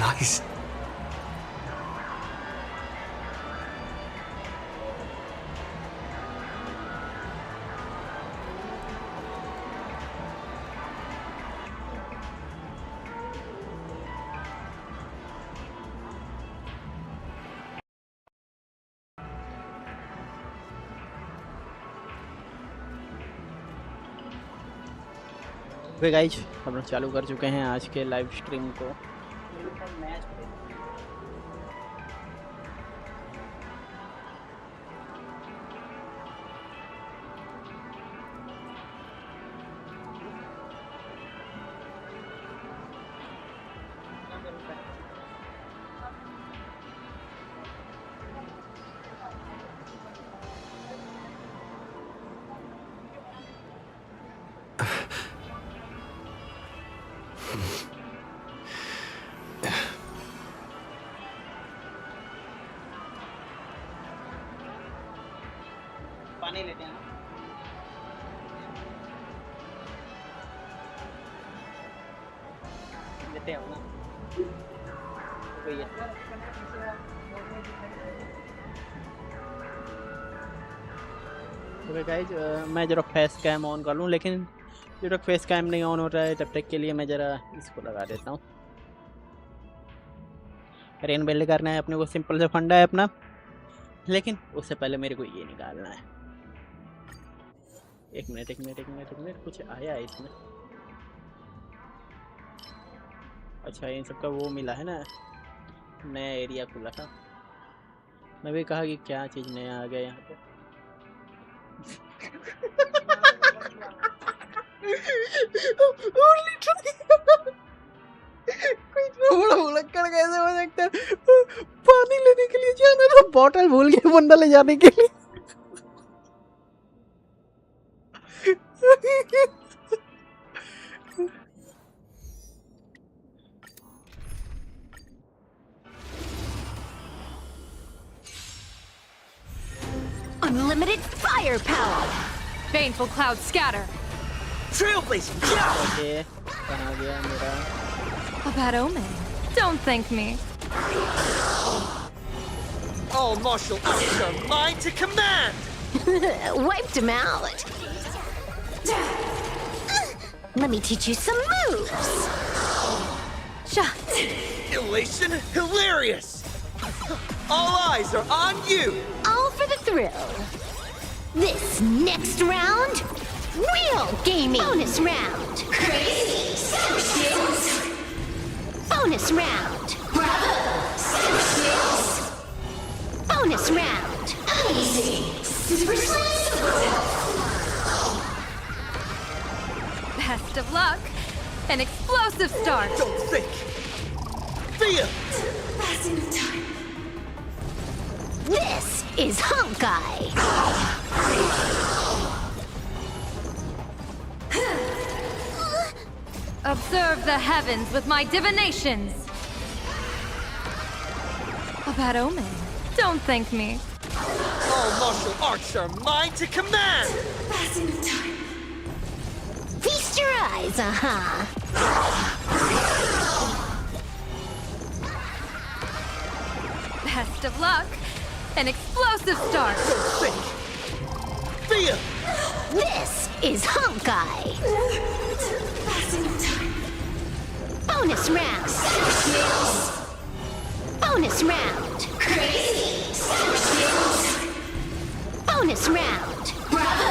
nice. Okay guys, हम लोग चालू कर चुके हैं आज के लाइव स्ट्रीम को। पानी लेते हैं लेते हैं ना भैया। तो गाइज मैं जरा फेस कैम ऑन कर लूँ, लेकिन जब तक फेस कैम नहीं ऑन हो रहा है तब तक के लिए मैं ज़रा इसको लगा देता हूँ। रेन बिल्ड करना है अपने को, सिंपल से फंडा है अपना, लेकिन उससे पहले मेरे को ये निकालना है। एक मिनट कुछ आया है इसमें। अच्छा, इन सबका वो मिला है ना, नया एरिया खुला था। मैं भी कहा कि क्या चीज़ नया आ गया यहाँ पे। बड़ा भुलक्कड़ कैसे हो सकता है? पानी लेने के लिए जाना था, बॉटल भूल गए बंदा ले जाने के लिए। Unlimited firepower! Baneful clouds scatter! Trailblazing, yeah! Okay, कहाँ गया मेरा? A bad omen. Don't thank me. All martial arts are mine to command! Wiped him out. Let me teach you some moves. Shot. Elation, hilarious! All eyes are on you! All for the thrill. This next round, real gaming. Bonus round. Crazy. Skills. Bonus round. Bravo. Skills. Bonus round. Amazing. Super Best of luck. An explosive start. Don't think! Feel! Passing of time. This is Honkai. Observe the heavens with my divinations. A bad omen. Don't thank me. All martial arts are mine to command! Passing of time. Feast your eyes, Best of luck. An explosive start. Don't think! Feel! This is Honkai. Passing of time. Bonus round. Bonus round. Crazy. Bonus round. Bravo.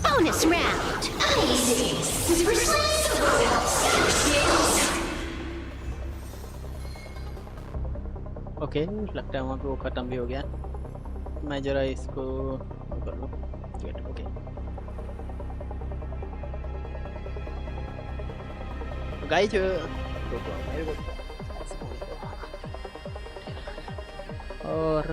Bonus round. Amazing. Super okay, लगता है वहाँ पे वो ख़त्म भी हो गया। मैं ज़रा इसको कर लूँ। ओके, गाइज और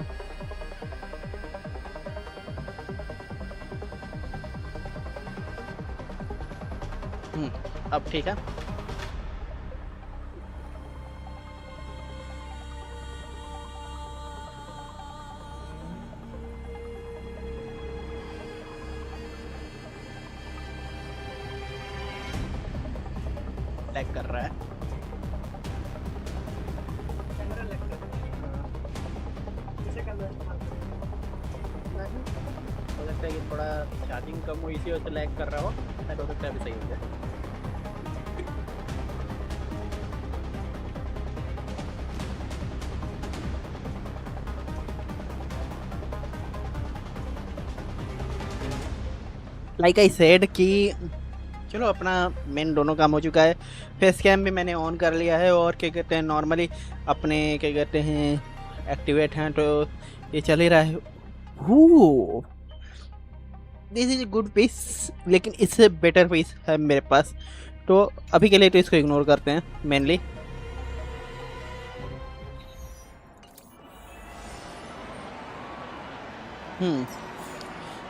अब ठीक है। लैग कर रहा है। नहीं, हो सकता है कि थोड़ा चार्जिंग कम हो इसी वजह से लैग कर रहा हो, शायद हो सकता है अभी सही हो जाए। लाइक आई सेड कि चलो अपना मेन दोनों काम हो चुका है। फेस कैम भी मैंने ऑन कर लिया है और क्या कहते हैं नॉर्मली अपने क्या कहते हैं एक्टिवेट हैं, तो ये चल ही रहा है। दिस इज गुड पीस, लेकिन इससे बेटर पीस है मेरे पास, तो अभी के लिए तो इसको इग्नोर करते हैं मेनली।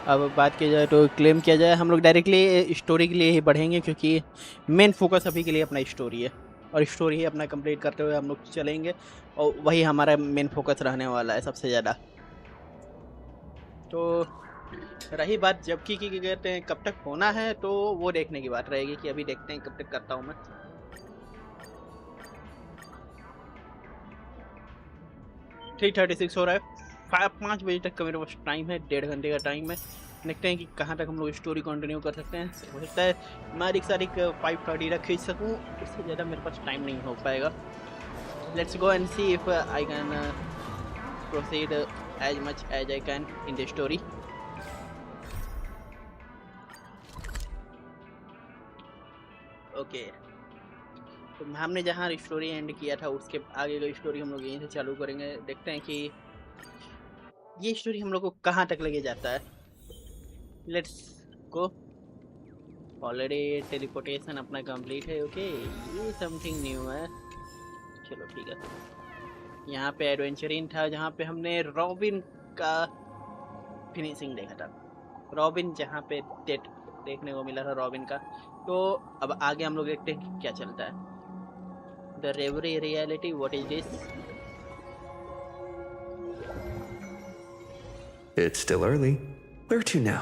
अब बात की जाए तो क्लेम किया जाए, हम लोग डायरेक्टली स्टोरी के लिए ही बढ़ेंगे क्योंकि मेन फोकस अभी के लिए अपना स्टोरी है और स्टोरी ही अपना कंप्लीट करते हुए हम लोग चलेंगे और वही हमारा मेन फोकस रहने वाला है सबसे ज़्यादा। तो रही बात जबकि की कहते हैं कब तक होना है, तो वो देखने की बात रहेगी कि अभी देखते हैं कब तक करता हूँ मैं। 3:36 हो रहा है, 5 बजे तक का मेरे पास टाइम है, 1.5 घंटे का टाइम है। देखते हैं कि कहाँ तक हम लोग स्टोरी कंटिन्यू कर सकते हैं। हो सकता है मैं सारी 5:30 तक खींच सकूँ, इससे ज़्यादा मेरे पास टाइम नहीं हो पाएगा। Let's go and see if I can proceed as much as I can in the story. Okay, तो हमने जहाँ स्टोरी एंड किया था उसके आगे का स्टोरी हम लोग यहीं से चालू करेंगे। देखते हैं कि ये स्टोरी हम लोग को कहाँ तक लेके जाता है। Let's go. ऑलरेडी टेलीपोर्टेशन अपना कंप्लीट है। ओके, ये समथिंग न्यू है, चलो ठीक है। यहाँ पे एडवेंचरिंग था जहाँ पे हमने रॉबिन का फिनिशिंग देखा था, रॉबिन जहाँ पे डेट देखने को मिला था रॉबिन का। तो अब आगे हम लोग देखते हैं कि क्या चलता है। The reverie reality, what is this? It's still early. Where to now?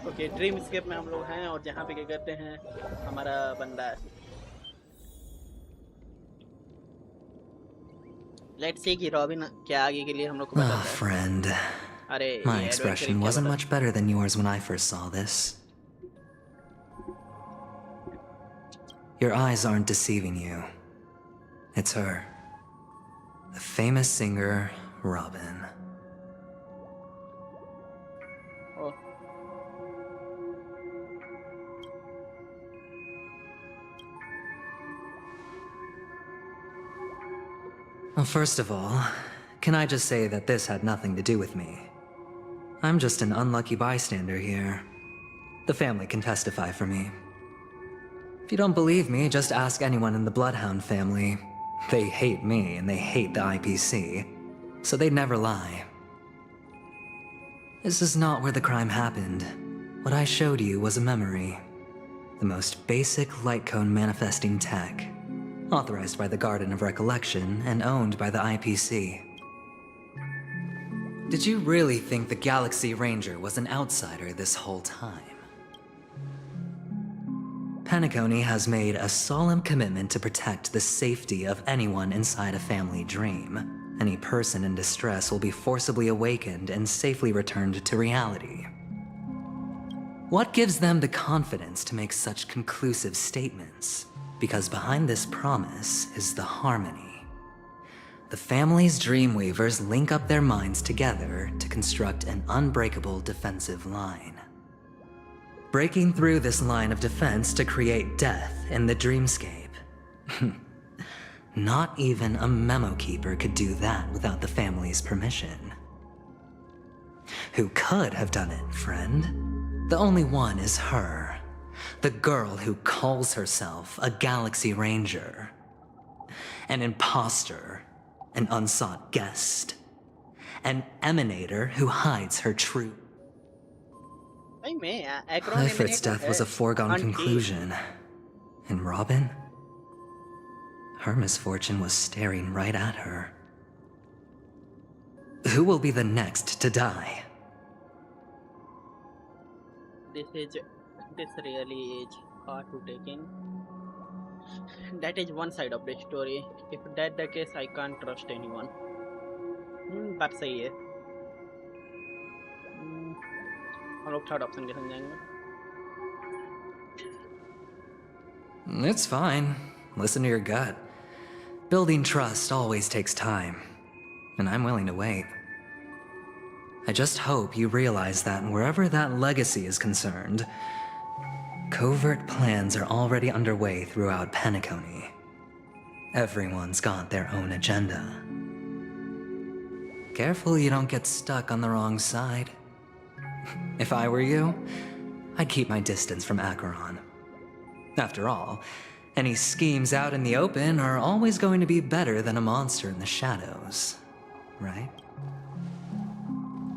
Okay, dreamscape में हम लोग हैं और जहाँ पे क्या कहते हैं हमारा बंदा है। लेट्स सी कि रॉबिन क्या आगे के लिए हम लोग को बताता है। Friend. अरे My expression wasn't much better than yours when I first saw this. Your eyes aren't deceiving you. It's her. The famous singer, Robin. Oh. Well, first of all, can I just say that this had nothing to do with me? I'm just an unlucky bystander here. The family can testify for me. If you don't believe me, just ask anyone in the Bloodhound family. They hate me and they hate the IPC, so they'd never lie. This is not where the crime happened. What I showed you was a memory. The most basic light cone manifesting tech, authorized by the Garden of Recollection and owned by the IPC. Did you really think the Galaxy Ranger was an outsider this whole time? Penacony has made a solemn commitment to protect the safety of anyone inside a family dream. Any person in distress will be forcibly awakened and safely returned to reality. What gives them the confidence to make such conclusive statements? Because behind this promise is the harmony. The family's Dreamweavers link up their minds together to construct an unbreakable defensive line. Breaking through this line of defense to create death in the dreamscape. Not even a memo keeper could do that without the family's permission. Who could have done it, friend? The only one is her. The girl who calls herself a Galaxy Ranger. An imposter, an unsought guest, an emanator who hides her truth. Ifrit's death was a foregone conclusion. And Robin? Her misfortune was staring right at her. Who will be the next to die? This really is hard to take in. That is one side of the story. If that the case, I can't trust anyone. बात सही है. हम लोग third option के साथ जाएंगे. It's fine. Listen to your gut. Building trust always takes time, and I'm willing to wait. I just hope you realize that wherever that legacy is concerned, covert plans are already underway throughout Penacony. Everyone's got their own agenda. Careful you don't get stuck on the wrong side. If I were you, I'd keep my distance from Acheron. After all, any schemes out in the open are always going to be better than a monster in the shadows, right?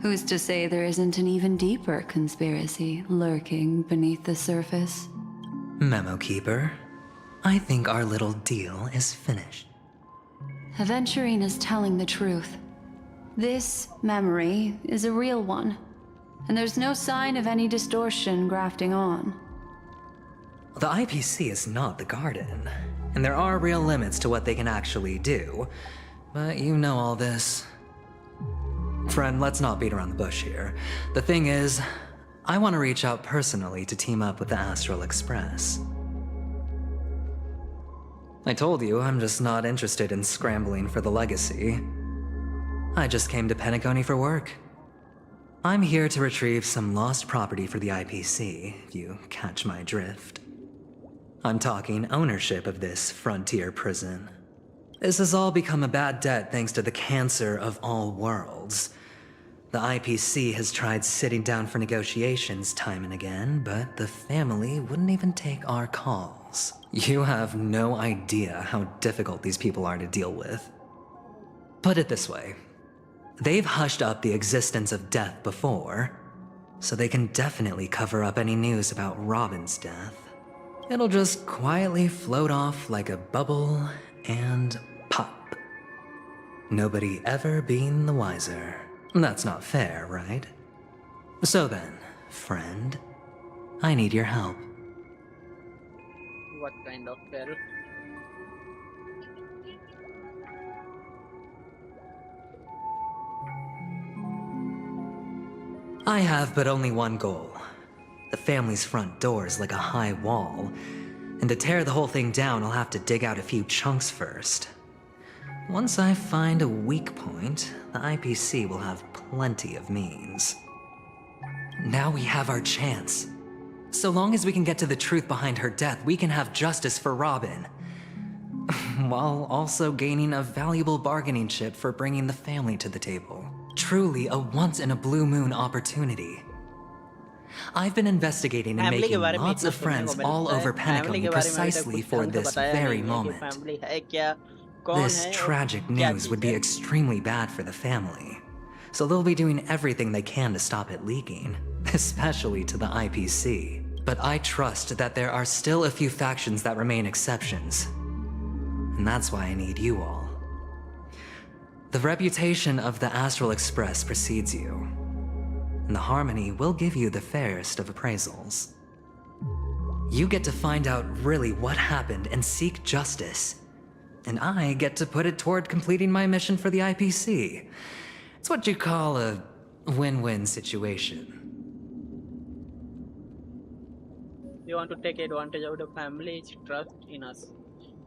Who's to say there isn't an even deeper conspiracy lurking beneath the surface? Memo Keeper, I think our little deal is finished. Aventurine is telling the truth. This memory is a real one, and there's no sign of any distortion grafting on. The IPC is not the Garden, and there are real limits to what they can actually do, but you know all this. Friend, let's not beat around the bush here. The thing is, I want to reach out personally to team up with the Astral Express. I told you I'm just not interested in scrambling for the legacy. I just came to Penacony for work. I'm here to retrieve some lost property for the IPC, if you catch my drift. I'm talking ownership of this frontier prison. This has all become a bad debt thanks to the cancer of all worlds. The IPC has tried sitting down for negotiations time and again, but the family wouldn't even take our calls. You have no idea how difficult these people are to deal with. Put it this way. They've hushed up the existence of death before, so they can definitely cover up any news about Robin's death. It'll just quietly float off like a bubble and pop. Nobody ever being the wiser. That's not fair, right? So then, friend, I need your help. What kind of fair? I have but only one goal. The family's front door is like a high wall, and to tear the whole thing down, I'll have to dig out a few chunks first. Once I find a weak point, the IPC will have plenty of means. Now we have our chance. So long as we can get to the truth behind her death, we can have justice for Robin. While also gaining a valuable bargaining chip for bringing the family to the table. Truly a once-in-a-blue-moon opportunity. I've been investigating and Family के making बारे में lots इतना of friends सुनने को all मिलता है. over Family Penacony के बारे में अभी तक precisely कुछ for ढंग से this बताया very नहीं है कि moment. family है क्या, कौन This है और tragic क्या news चीज़ would be है. extremely bad for the family. So they'll be doing everything they can to stop it leaking, especially to the IPC. But I trust that there are still a few factions that remain exceptions. And that's why I need you all. The reputation of the Astral Express precedes you, and the Harmony will give you the fairest of appraisals. You get to find out really what happened and seek justice, and I get to put it toward completing my mission for the IPC. It's what you call a win-win situation. We want to take advantage of the family's trust in us.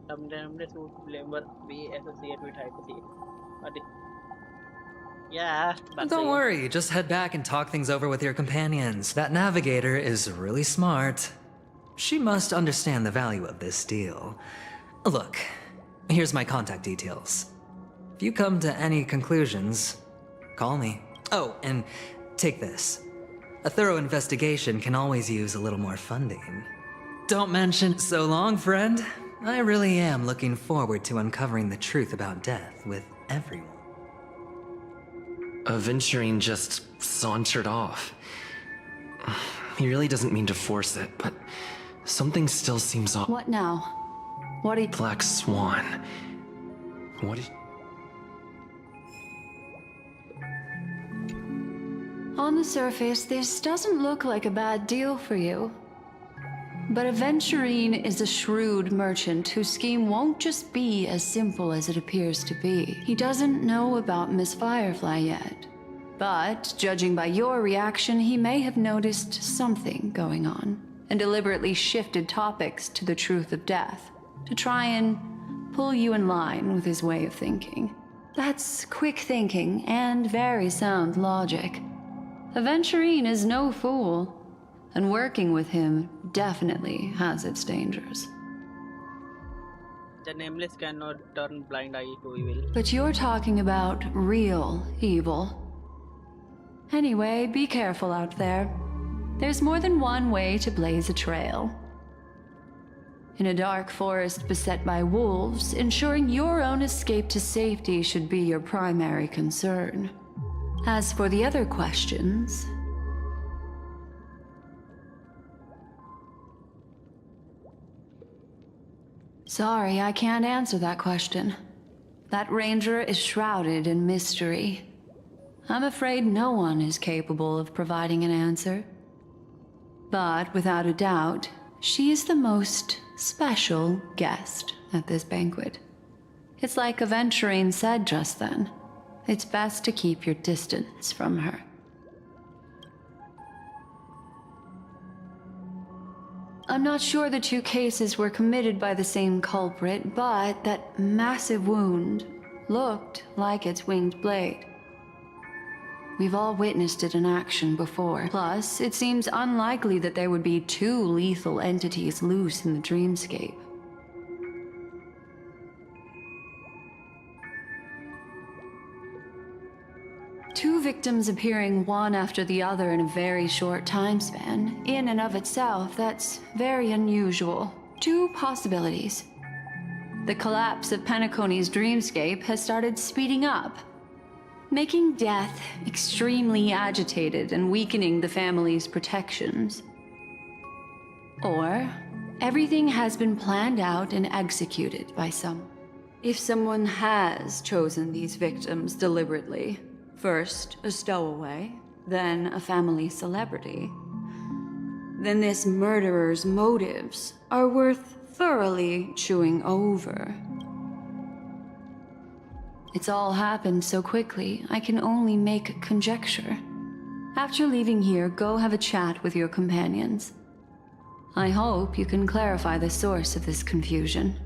Sometimes this would never be associated with IPC. But yeah, but Don't worry, just head back and talk things over with your companions. That navigator is really smart. She must understand the value of this deal. Look, here's my contact details. If you come to any conclusions, call me. Oh, and take this. A thorough investigation can always use a little more funding. Don't mention so long, friend. I really am looking forward to uncovering the truth about death with everyone. Aventurine just sauntered off. He really doesn't mean to force it, but something still seems off. What now? What did... Black Swan. What is... On the surface, this doesn't look like a bad deal for you. But Aventurine is a shrewd merchant whose scheme won't just be as simple as it appears to be. He doesn't know about Miss Firefly yet. But, judging by your reaction, he may have noticed something going on, and deliberately shifted topics to the truth of death, to try and pull you in line with his way of thinking. That's quick thinking and very sound logic. Aventurine is no fool, and working with him definitely has its dangers. The nameless cannot turn blind eye to evil. But you're talking about real evil. Anyway, be careful out there. There's more than one way to blaze a trail. In a dark forest beset by wolves, ensuring your own escape to safety should be your primary concern. As for the other questions... Sorry, I can't answer that question. That ranger is shrouded in mystery. I'm afraid no one is capable of providing an answer. But without a doubt, she is the most special guest at this banquet. It's like Aventurine said just then. It's best to keep your distance from her. I'm not sure the two cases were committed by the same culprit, but that massive wound looked like its winged blade. We've all witnessed it in action before. Plus, it seems unlikely that there would be two lethal entities loose in the dreamscape. Two victims appearing one after the other in a very short time span, in and of itself, that's very unusual. Two possibilities. The collapse of Penacony's dreamscape has started speeding up, making death extremely agitated and weakening the family's protections. Or, everything has been planned out and executed by someone. If someone has chosen these victims deliberately, first a stowaway, then a family celebrity, then this murderer's motives are worth thoroughly chewing over. It's all happened so quickly, I can only make conjecture. After leaving here, go have a chat with your companions. I hope you can clarify the source of this confusion.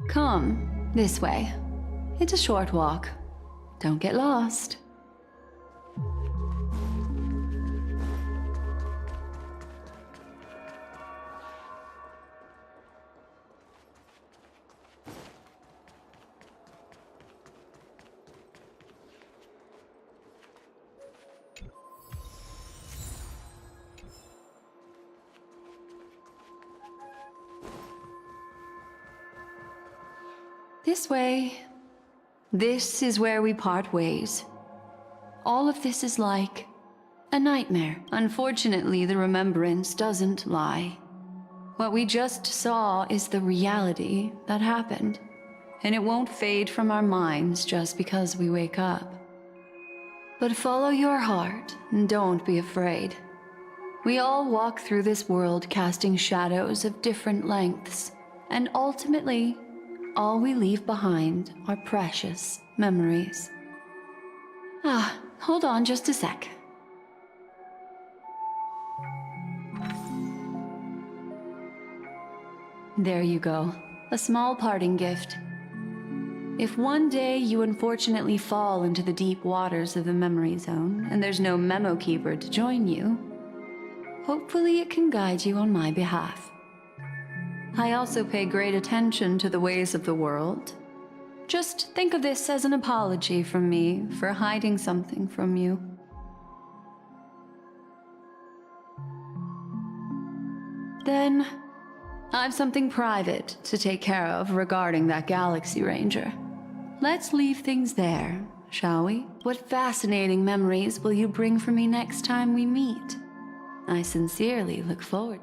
Come, this way. It's a short walk. Don't get lost. This way. This is where we part ways. All of this is like a nightmare. Unfortunately, the remembrance doesn't lie. What we just saw is the reality that happened, and it won't fade from our minds just because we wake up. But follow your heart and don't be afraid. We all walk through this world casting shadows of different lengths, and ultimately, all we leave behind are precious memories. Hold on just a sec. There you go. A small parting gift. If one day you unfortunately fall into the deep waters of the memory zone, and there's no memo keeper to join you, hopefully it can guide you on my behalf. I also pay great attention to the ways of the world. Just think of this as an apology from me for hiding something from you. Then, I've something private to take care of regarding that Galaxy Ranger. Let's leave things there, shall we? What fascinating memories will you bring for me next time we meet? I sincerely look forward.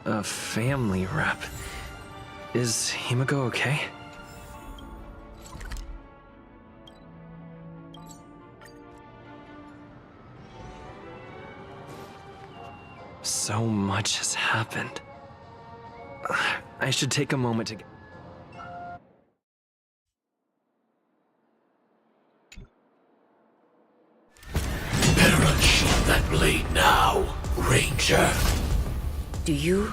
A family rep. Is Himiko okay? So much has happened. I should take a moment to... Better unsheath that blade now, Ranger. Do you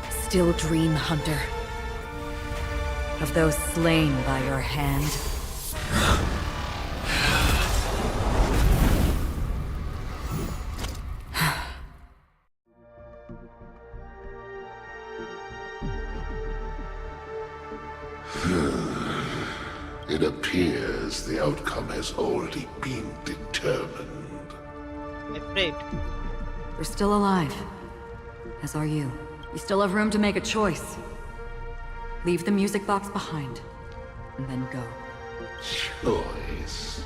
still dream, Hunter? Of those slain by your hand? It appears the outcome has already been determined. Afraid. You're still alive. As are you. You still have room to make a choice. Leave the music box behind, and then go. Choice.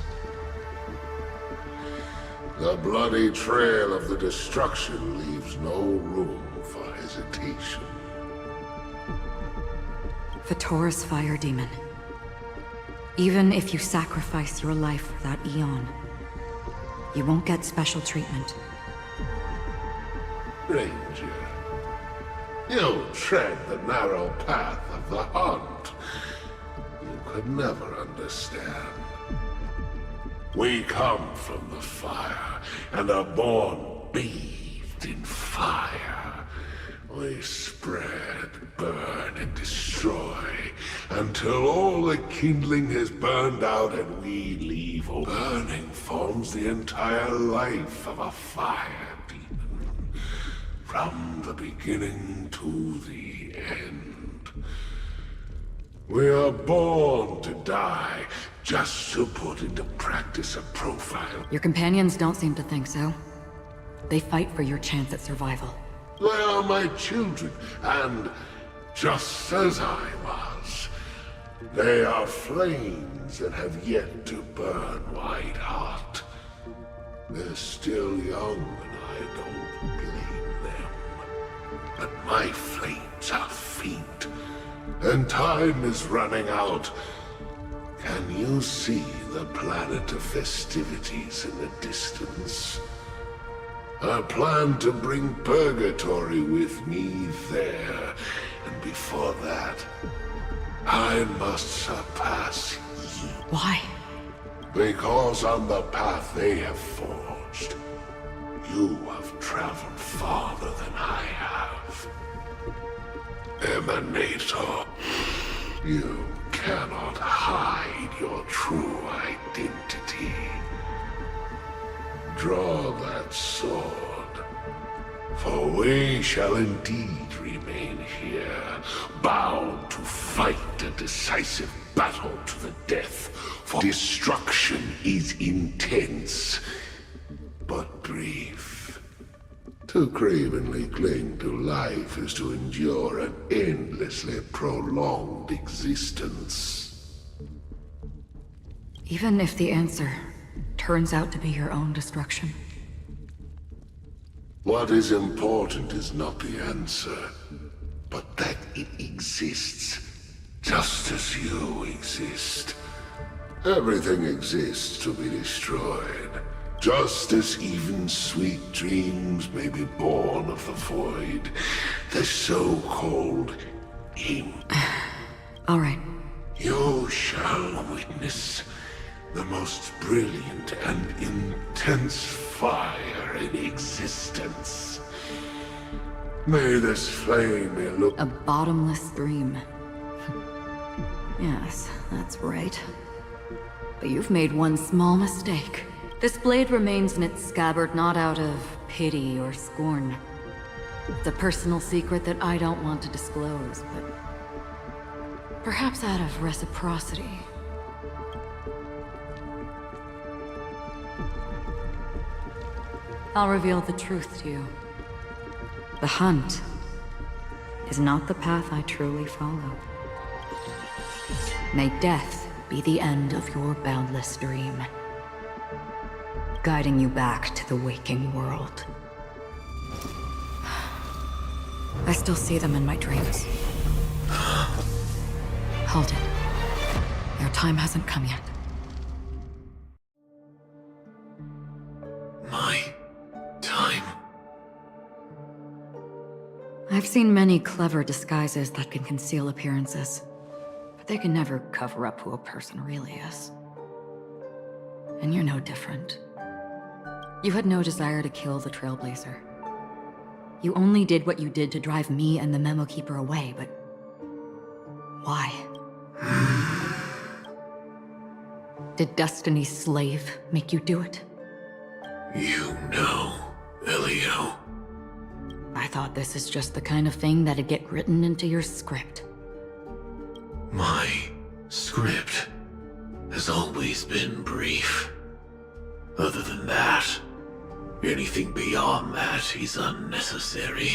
The bloody trail of the destruction leaves no room for hesitation. Vatora's fire demon. Even if you sacrifice your life for that Eon, you won't get special treatment. Ranger, you tread the narrow path of the hunt. You could never understand. We come from the fire, and are born bathed in fire. We spread, burn, and destroy, until all the kindling has burned out and we leave. Burning forms the entire life of a fire demon, from the beginning to the end. We are born to die, just to put into practice a profile. Your companions don't seem to think so. They fight for your chance at survival. They are my children, and just as I was, they are flames that have yet to burn white hot. They're still young, and I don't blame them. But my flames are faint, and time is running out. Can you see the planet of festivities in the distance? I plan to bring Purgatory with me there, and before that, I must surpass you. Why? Because on the path they have forged, you have traveled farther than I have. Emanator, you cannot hide your true identity. Draw that sword, for we shall indeed remain here, bound to fight a decisive battle to the death, for destruction is intense, but brief. To cravenly cling to life is to endure an endlessly prolonged existence. Even if the answer turns out to be your own destruction. What is important is not the answer, but that it exists, just as you exist. Everything exists to be destroyed, just as even sweet dreams may be born of the void, the so-called All right. You shall witness the most brilliant and intense fire in existence. May this flame illuminate. A bottomless stream. Yes, that's right. But you've made one small mistake. This blade remains in its scabbard not out of pity or scorn. It's a personal secret that I don't want to disclose, but perhaps out of reciprocity. I'll reveal the truth to you. The hunt is not the path I truly follow. May death be the end of your boundless dream, guiding you back to the waking world. I still see them in my dreams. Hold it. Their time hasn't come yet. My time? I've seen many clever disguises that can conceal appearances, but they can never cover up who a person really is. And you're no different. You had no desire to kill the Trailblazer. You only did what you did to drive me and the Memo Keeper away, but why? Did Destiny's slave make you do it? You know, Elio. I thought this is just the kind of thing that'd get written into your script. My script has always been brief. Other than that, anything beyond that is unnecessary.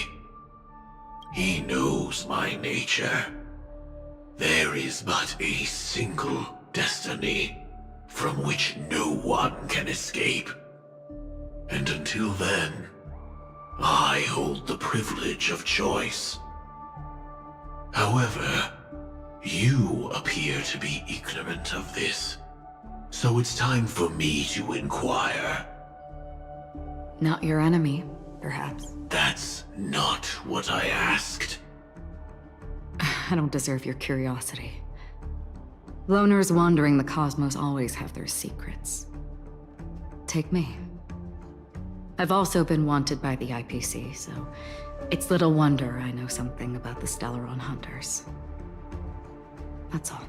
He knows my nature. There is but a single destiny from which no one can escape. And until then, I hold the privilege of choice. However, you appear to be ignorant of this, so it's time for me to inquire. Not your enemy, perhaps. That's not what I asked. I don't deserve your curiosity. Loners wandering the cosmos always have their secrets. Take me. I've also been wanted by the IPC, so it's little wonder I know something about the Stellaron Hunters. That's all.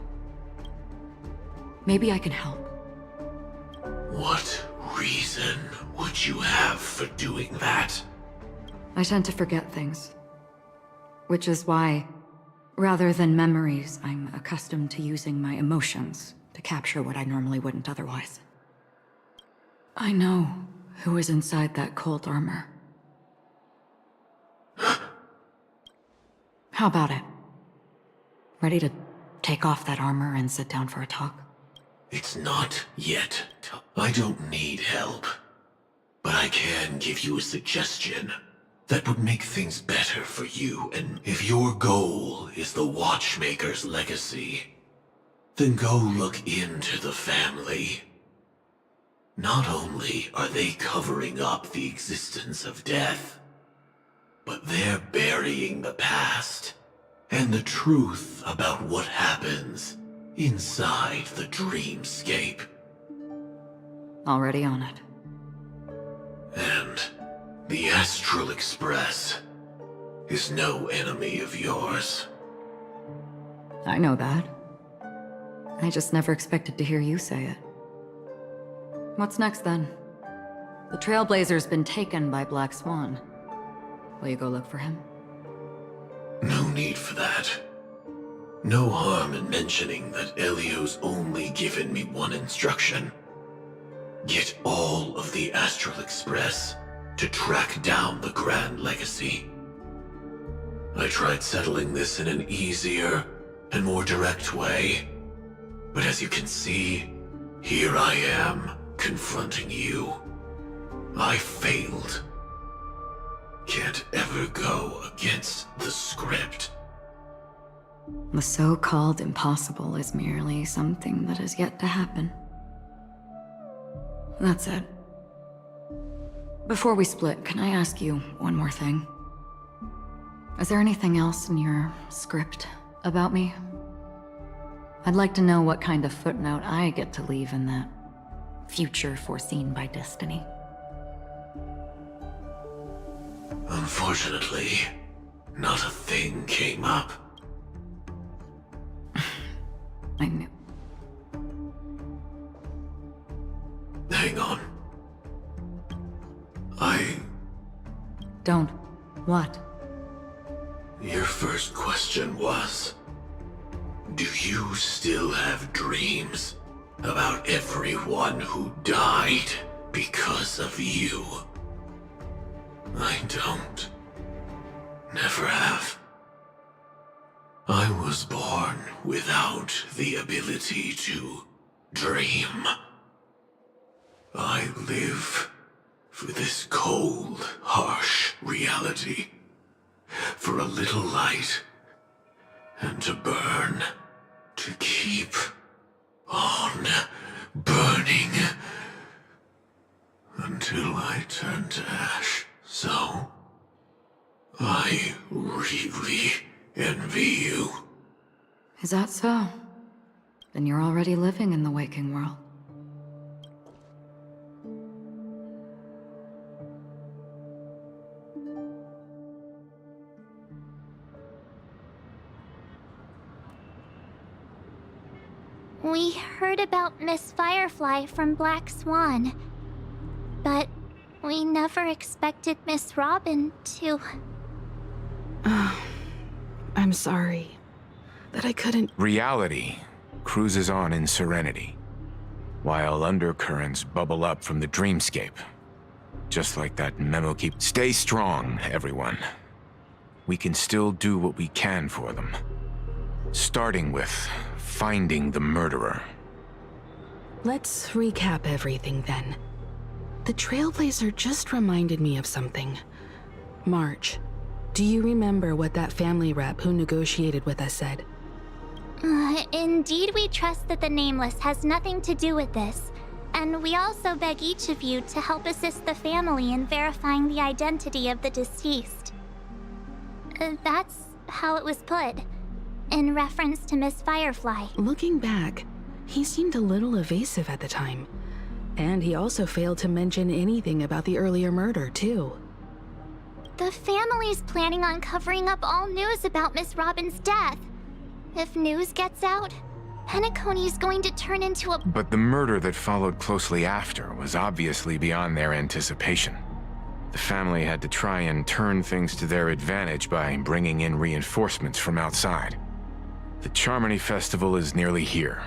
Maybe I can help. What reason would you have for doing that? I tend to forget things. Which is why, rather than memories, I'm accustomed to using my emotions to capture what I normally wouldn't otherwise. I know who is inside that cold armor. How about it? Ready to take off that armor and sit down for a talk? It's not yet. I don't need help. But I can give you a suggestion that would make things better for you, and if your goal is the Watchmaker's legacy, then go look into the family. Not only are they covering up the existence of death, but they're burying the past and the truth about what happens inside the dreamscape. Already on it. And the Astral Express is no enemy of yours. I know that. I just never expected to hear you say it. What's next, then? The Trailblazer's been taken by Black Swan. Will you go look for him? No need for that. No harm in mentioning that Elio's only given me one instruction. Get all of the Astral Express to track down the Grand Legacy. I tried settling this in an easier and more direct way, but as you can see, here I am, confronting you. I failed. Can't ever go against the script. The so-called impossible is merely something that has yet to happen. That's it. Before we split, can I ask you one more thing? Is there anything else in your script about me? I'd like to know what kind of footnote I get to leave in that future foreseen by destiny. Unfortunately, not a thing came up. I knew. Hang on. Don't. What? Your first question was, do you still have dreams about everyone who died because of you? I don't. Never have. I was born without the ability to dream. I live for this cold, harsh reality. for a little light, and to burn, to keep on burning, until I turn to ash. So, I really envy you. Is that so? Then you're already living in the waking world. We heard about Miss Firefly from Black Swan, but we never expected Miss Robin to... I'm sorry that I couldn't... Reality cruises on in serenity, while undercurrents bubble up from the dreamscape. Just like that memo keeps... Stay strong, everyone. We can still do what we can for them. Starting with finding the murderer. Let's recap everything then. The Trailblazer just reminded me of something. March, do you remember what that family rep who negotiated with us said? Indeed, we trust that the Nameless has nothing to do with this, and we also beg each of you to help assist the family in verifying the identity of the deceased. That's how it was put, in reference to Miss Firefly. Looking back, he seemed a little evasive at the time. And he also failed to mention anything about the earlier murder, too. The family's planning on covering up all news about Miss Robin's death. If news gets out, Penacony's going to turn into a... But the murder that followed closely after was obviously beyond their anticipation. The family had to try and turn things to their advantage by bringing in reinforcements from outside. The Charmony Festival is nearly here.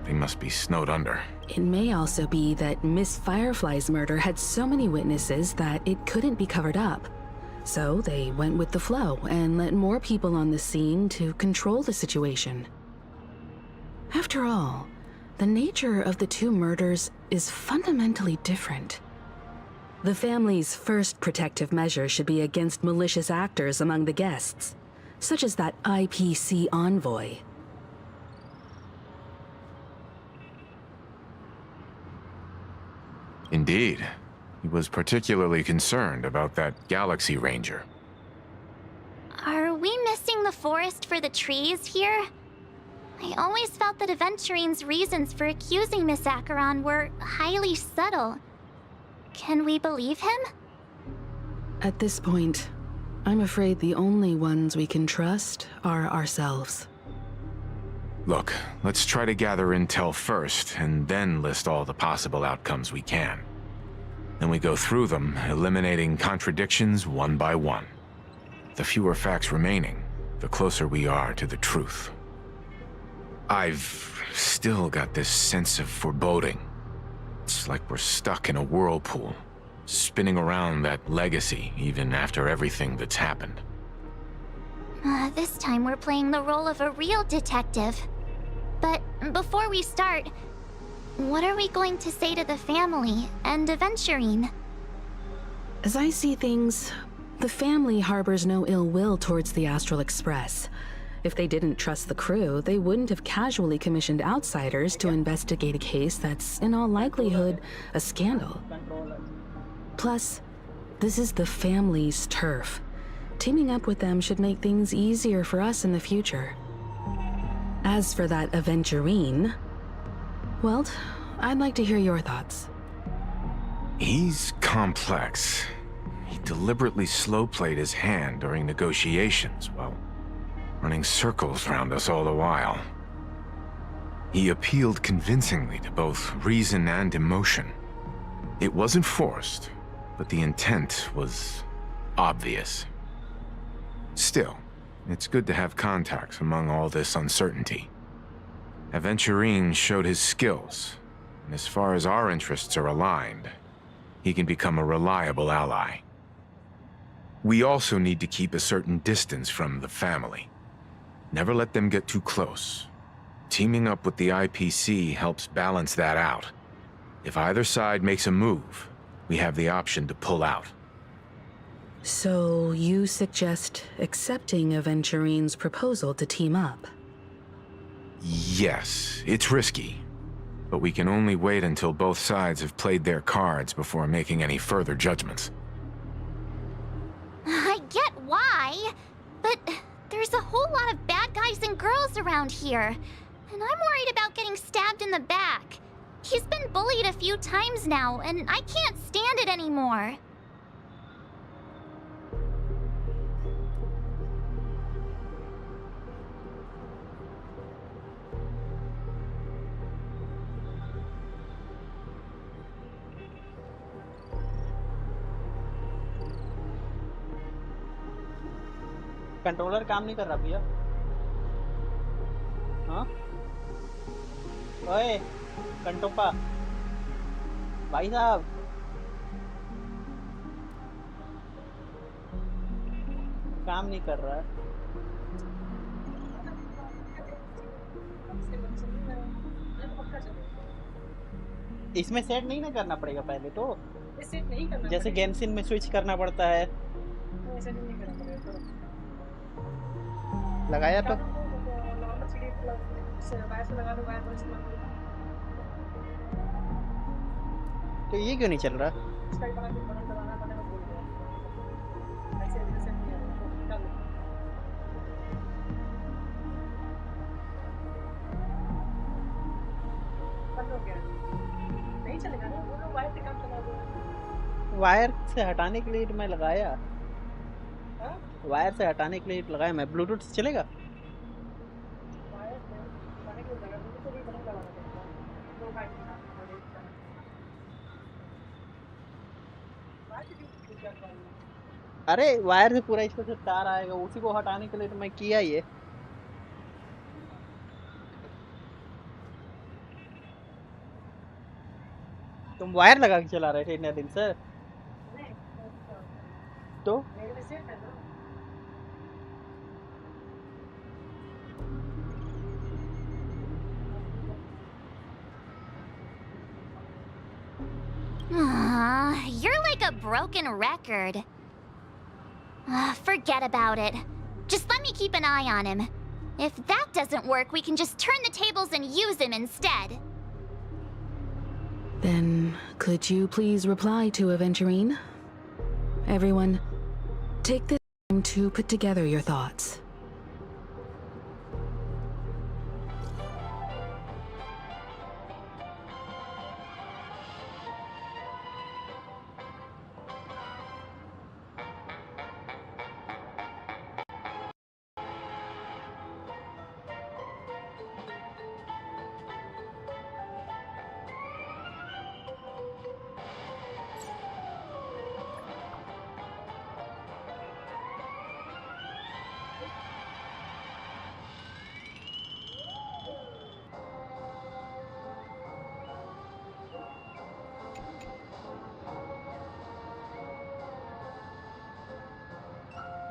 They must be snowed under. It may also be that Miss Firefly's murder had so many witnesses that it couldn't be covered up. So they went with the flow and let more people on the scene to control the situation. After all, the nature of the two murders is fundamentally different. The family's first protective measure should be against malicious actors among the guests, such as that IPC envoy. Indeed. He was particularly concerned about that Galaxy Ranger. Are we missing the forest for the trees here? I always felt that Aventurine's reasons for accusing Miss Acheron were highly subtle. Can we believe him? At this point, I'm afraid the only ones we can trust are ourselves. Look, let's try to gather intel first, and then list all the possible outcomes we can. Then we go through them, eliminating contradictions one by one. The fewer facts remaining, the closer we are to the truth. I've still got this sense of foreboding. It's like we're stuck in a whirlpool, spinning around that legacy even after everything that's happened. This time we're playing the role of a real detective. But before we start, what are we going to say to the family and Aventurine? As I see things, the family harbors no ill will towards the Astral Express. If they didn't trust the crew, they wouldn't have casually commissioned outsiders to investigate a case that's, in all likelihood, a scandal. Plus, this is the family's turf. Teaming up with them should make things easier for us in the future. As for that Aventurine, well, I'd like to hear your thoughts. He's complex. He deliberately slow-played his hand during negotiations while running circles around us all the while. He appealed convincingly to both reason and emotion. It wasn't forced, but the intent was obvious. Still, it's good to have contacts among all this uncertainty. Aventurine showed his skills, and as far as our interests are aligned, he can become a reliable ally. We also need to keep a certain distance from the family. Never let them get too close. Teaming up with the IPC helps balance that out. If either side makes a move, we have the option to pull out. So you suggest accepting Aventurine's proposal to team up? Yes, it's risky. But we can only wait until both sides have played their cards before making any further judgments. I get why, but there's a whole lot of bad guys and girls around here, and I'm worried about getting stabbed in the back. He's been bullied a few times now, and I can't stand it anymore. Controller काम नहीं कर रहा भैया। हाँ ओए कंटोपा भाई साहब, काम नहीं कर रहा है। इसमें सेट नहीं ना करना पड़ेगा पहले तो, सेट नहीं करना जैसे गेंशिन में स्विच करना पड़ता है। ऐसा नहीं करना पड़ेगा। लगाया तो नॉर्मल सीडी प्लग से वायर से लगा दो, वायर बस तो ये क्यों नहीं चल रहा? इसका बड़ा बटन दबाना पड़ेगा, बोल दिया ऐसे ऐसे नहीं आ रहा। बंद हो गया, नहीं चलेगा ना, वो वायर से काम चला दो। वायर से हटाने के लिए मैं लगाया, हां वायर से हटाने के लिए लगाया मैं। ब्लूटूथ से चलेगा? वायर से हटाने के लिए लगा दो, तो भी बटन दबाना पड़ेगा। दो वायर के साथ अरे वायर से पूरा इसमें से तार आएगा, उसी को हटाने के लिए तो मैं किया ये। तुम वायर लगा के चला रहे थे इतने दिन से? तो मेरे में सेट है ना। You're like a broken record. Forget about it. Just let me keep an eye on him. If that doesn't work, we can just turn the tables and use him instead. Then, could you please reply to Aventurine? Everyone, take this time to put together your thoughts.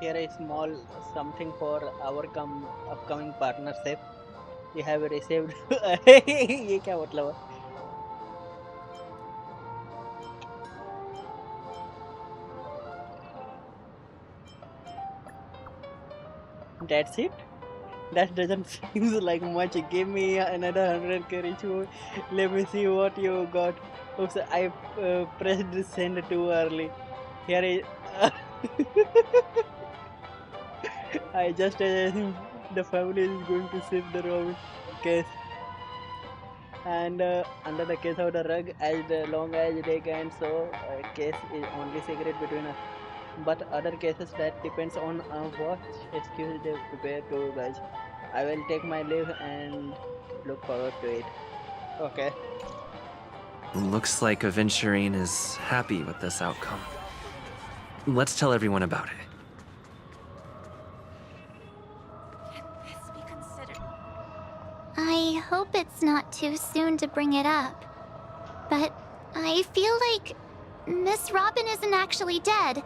here a small something for our upcoming partnership. We have received ये क्या मतलब है? That's it? That doesn't seem like much. Give me another 100k ritual. Let me see what you got. Oops, I pressed send too early. Here is I just assumed the family is going to save the wrong case. And under the case of the rug, as long as they can show case is only secret between us. But other cases that depends on what excuse they prepare to guys. I will take my leave and look forward to it. Okay. Looks like Aventurine is happy with this outcome. Let's tell everyone about it. I hope it's not too soon to bring it up. But I feel like Miss Robin isn't actually dead,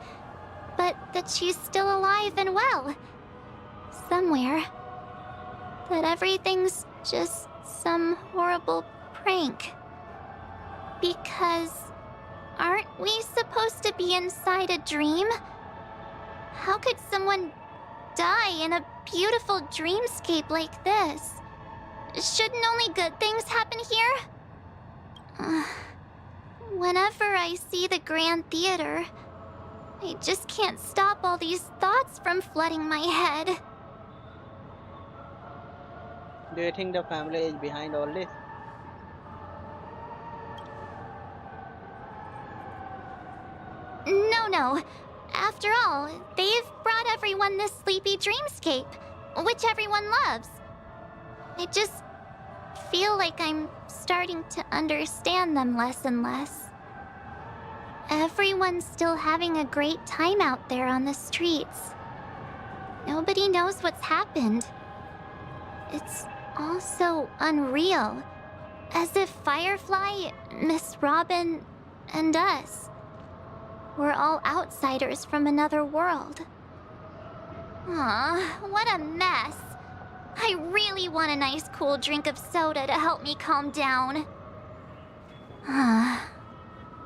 but that she's still alive and well. Somewhere. That everything's just some horrible prank. Because aren't we supposed to be inside a dream? How could someone die in a beautiful dreamscape like this? Shouldn't only good things happen here? Whenever I see the Grand Theater, I just can't stop all these thoughts from flooding my head. Do you think the family is behind all this? No. After all, they've brought everyone this sleepy dreamscape, which everyone loves. I just feel like I'm starting to understand them less and less. Everyone's still having a great time out there on the streets. Nobody knows what's happened. It's all so unreal. As if Firefly, Miss Robin, and us were all outsiders from another world. Aw, what a mess. I really want a nice cool drink of soda to help me calm down.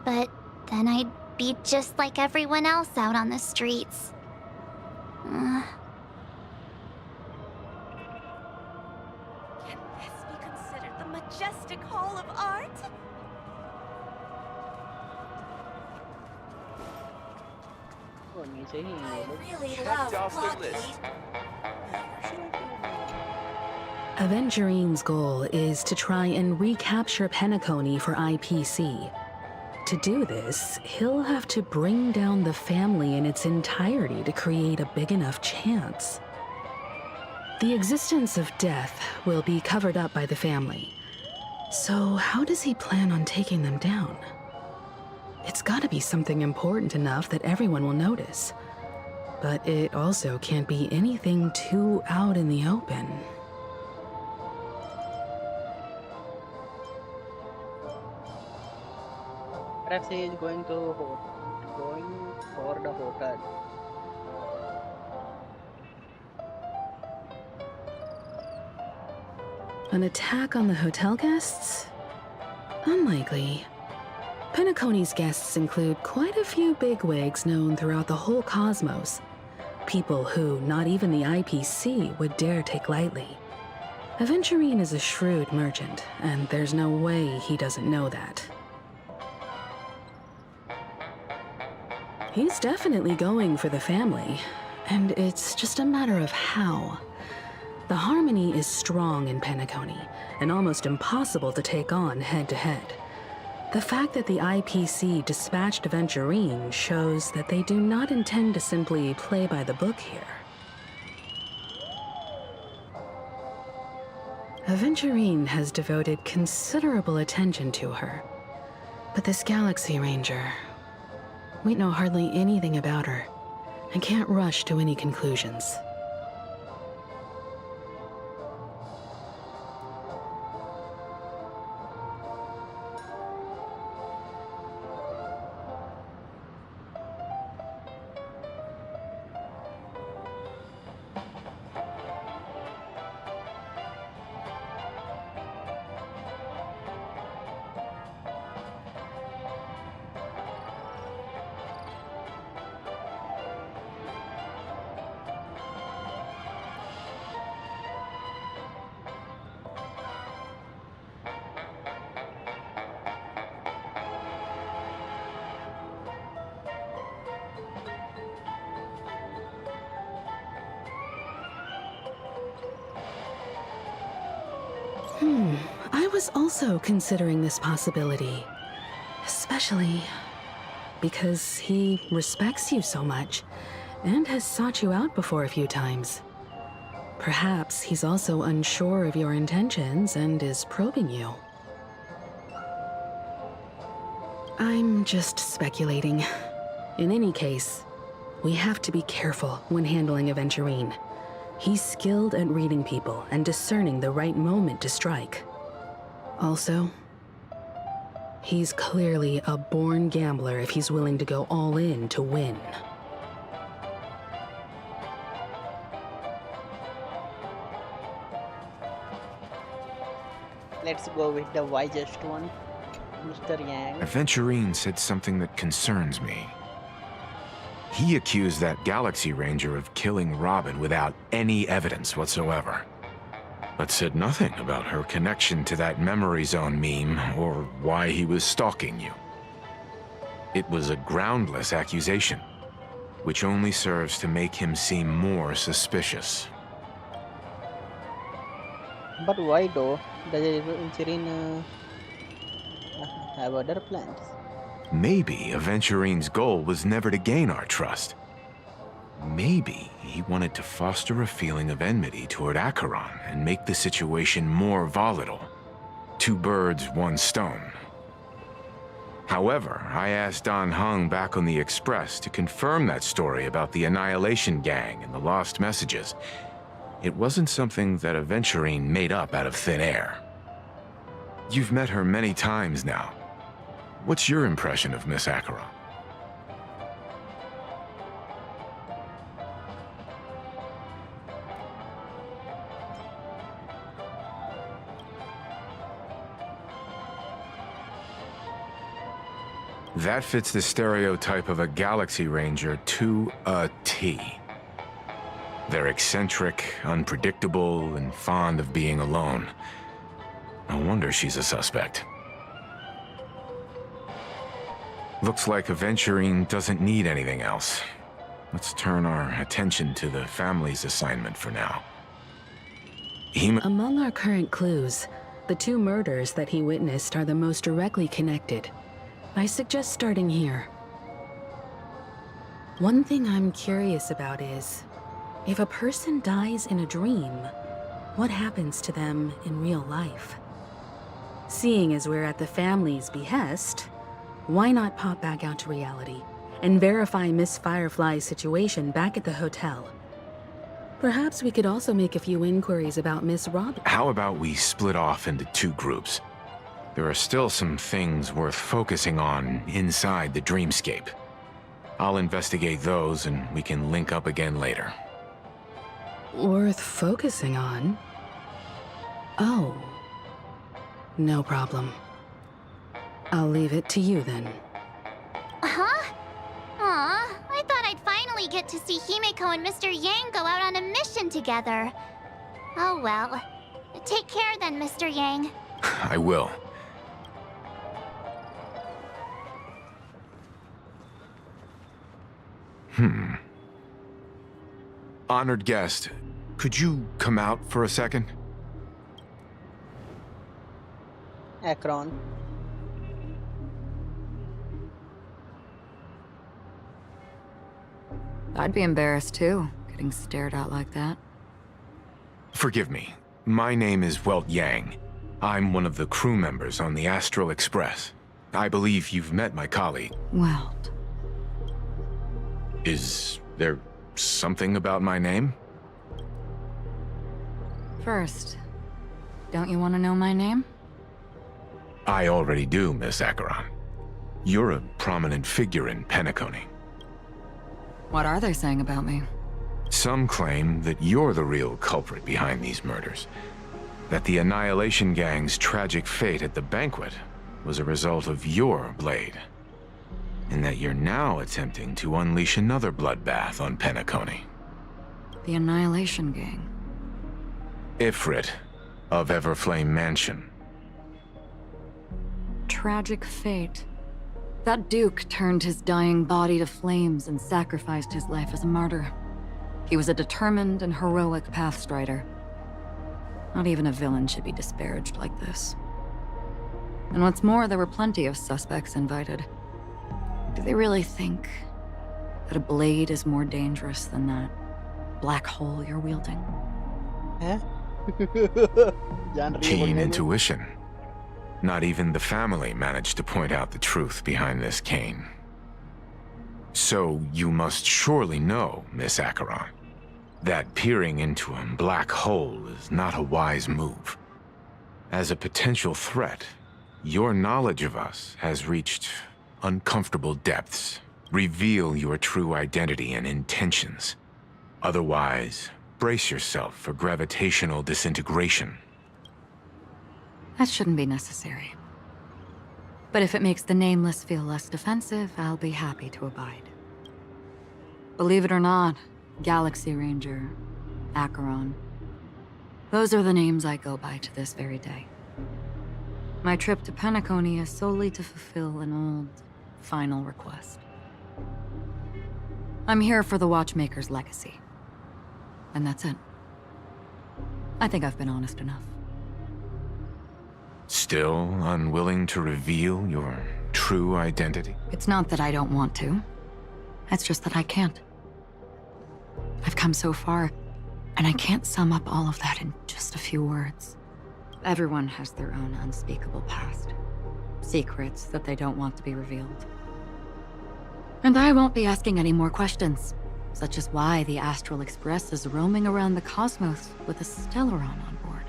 But then I'd be just like everyone else out on the streets. Can this be considered the majestic hall of art? Oh, नीचे ही हैं ये लोग। Really love broccoli. Avengerine's goal is to try and recapture Penacony for IPC. To do this, he'll have to bring down the family in its entirety to create a big enough chance. The existence of death will be covered up by the family. So how does he plan on taking them down? It's gotta be something important enough that everyone will notice. But it also can't be anything too out in the open. Perhaps he is going for the hotel. An attack on the hotel guests? Unlikely. Penacony's guests include quite a few bigwigs known throughout the whole cosmos. People who not even the IPC would dare take lightly. Aventurine is a shrewd merchant, and there's no way he doesn't know that. He's definitely going for the family, and it's just a matter of how. The harmony is strong in Penacony, and almost impossible to take on head-to-head. The fact that the IPC dispatched Aventurine shows that they do not intend to simply play by the book here. Aventurine has devoted considerable attention to her. But this Galaxy Ranger, we know hardly anything about her, and can't rush to any conclusions. I was also considering this possibility, especially because he respects you so much and has sought you out before a few times. Perhaps he's also unsure of your intentions and is probing you. I'm just speculating. In any case, we have to be careful when handling Aventurine. He's skilled at reading people and discerning the right moment to strike. Also, he's clearly a born gambler if he's willing to go all in to win. Let's go with the wisest one, Mr. Yang. Aventurine said something that concerns me. he accused that Galaxy Ranger of killing Robin without any evidence whatsoever. But said nothing about her connection to that Memory Zone meme or why he was stalking you. It was a groundless accusation, which only serves to make him seem more suspicious. But why though? Does Imaginarium have other plans? Maybe Aventurine's goal was never to gain our trust. Maybe he wanted to foster a feeling of enmity toward Acheron and make the situation more volatile. Two birds, one stone. However, I asked Don Hung back on the Express to confirm that story about the Annihilation Gang and the lost messages. It wasn't something that Aventurine made up out of thin air. You've met her many times now. What's your impression of Miss Acheron? That fits the stereotype of a Galaxy Ranger to a T. They're eccentric, unpredictable, and fond of being alone. No wonder she's a suspect. Looks like Aventurine doesn't need anything else. Let's turn our attention to the family's assignment for now. Among our current clues, the two murders that he witnessed are the most directly connected. I suggest starting here. One thing I'm curious about is, if a person dies in a dream, what happens to them in real life? Seeing as we're at the family's behest, why not pop back out to reality and verify Miss Firefly's situation back at the hotel? Perhaps we could also make a few inquiries about Miss Robin. How about we split off into two groups? There are still some things worth focusing on inside the dreamscape. I'll investigate those and we can link up again later. Worth focusing on? Oh. No problem. I'll leave it to you then. Huh? Aw, I thought I'd finally get to see Himeko and Mr. Yang go out on a mission together. Oh well. Take care then, Mr. Yang. I will. Honored guest, could you come out for a second? Acheron. I'd be embarrassed too, getting stared at like that. Forgive me. My name is Welt Yang. I'm one of the crew members on the Astral Express. I believe you've met my colleague. Welt. Is there something about my name? First, don't you want to know my name? I already do, Miss Acheron. You're a prominent figure in Penacony. What are they saying about me? Some claim that you're the real culprit behind these murders. That the Annihilation Gang's tragic fate at the banquet was a result of your blade. And that you're now attempting to unleash another bloodbath on Penacony. The Annihilation Gang. Ifrit of Everflame Mansion. Tragic fate. That Duke turned his dying body to flames and sacrificed his life as a martyr. He was a determined and heroic pathstrider. Not even a villain should be disparaged like this. And what's more, there were plenty of suspects invited. Do they really think that a blade is more dangerous than that black hole you're wielding? Keen intuition. Not even the family managed to point out the truth behind this cane. So you must surely know, Miss Acheron, that peering into a black hole is not a wise move. As a potential threat, your knowledge of us has reached uncomfortable depths. Reveal your true identity and intentions. Otherwise, brace yourself for gravitational disintegration. That shouldn't be necessary. But if it makes the Nameless feel less defensive, I'll be happy to abide. Believe it or not, Galaxy Ranger, Acheron. Those are the names I go by to this very day. My trip to Penacony is solely to fulfill an old, final request. I'm here for the Watchmaker's legacy. And that's it. I think I've been honest enough. Still unwilling to reveal your true identity? It's not that I don't want to. It's just that I can't. I've come so far, and I can't sum up all of that in just a few words. Everyone has their own unspeakable past. Secrets that they don't want to be revealed. And I won't be asking any more questions, such as why the Astral Express is roaming around the cosmos with a Stellaron on board.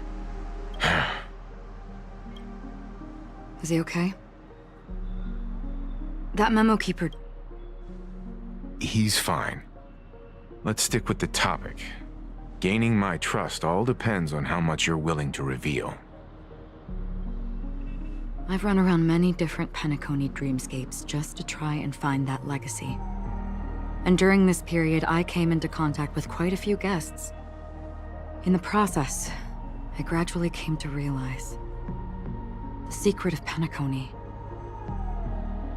Is he okay? That memo keeper... He's fine. Let's stick with the topic. Gaining my trust all depends on how much you're willing to reveal. I've run around many different Penacony dreamscapes just to try and find that legacy. And during this period, I came into contact with quite a few guests. In the process, I gradually came to realize the secret of Penacony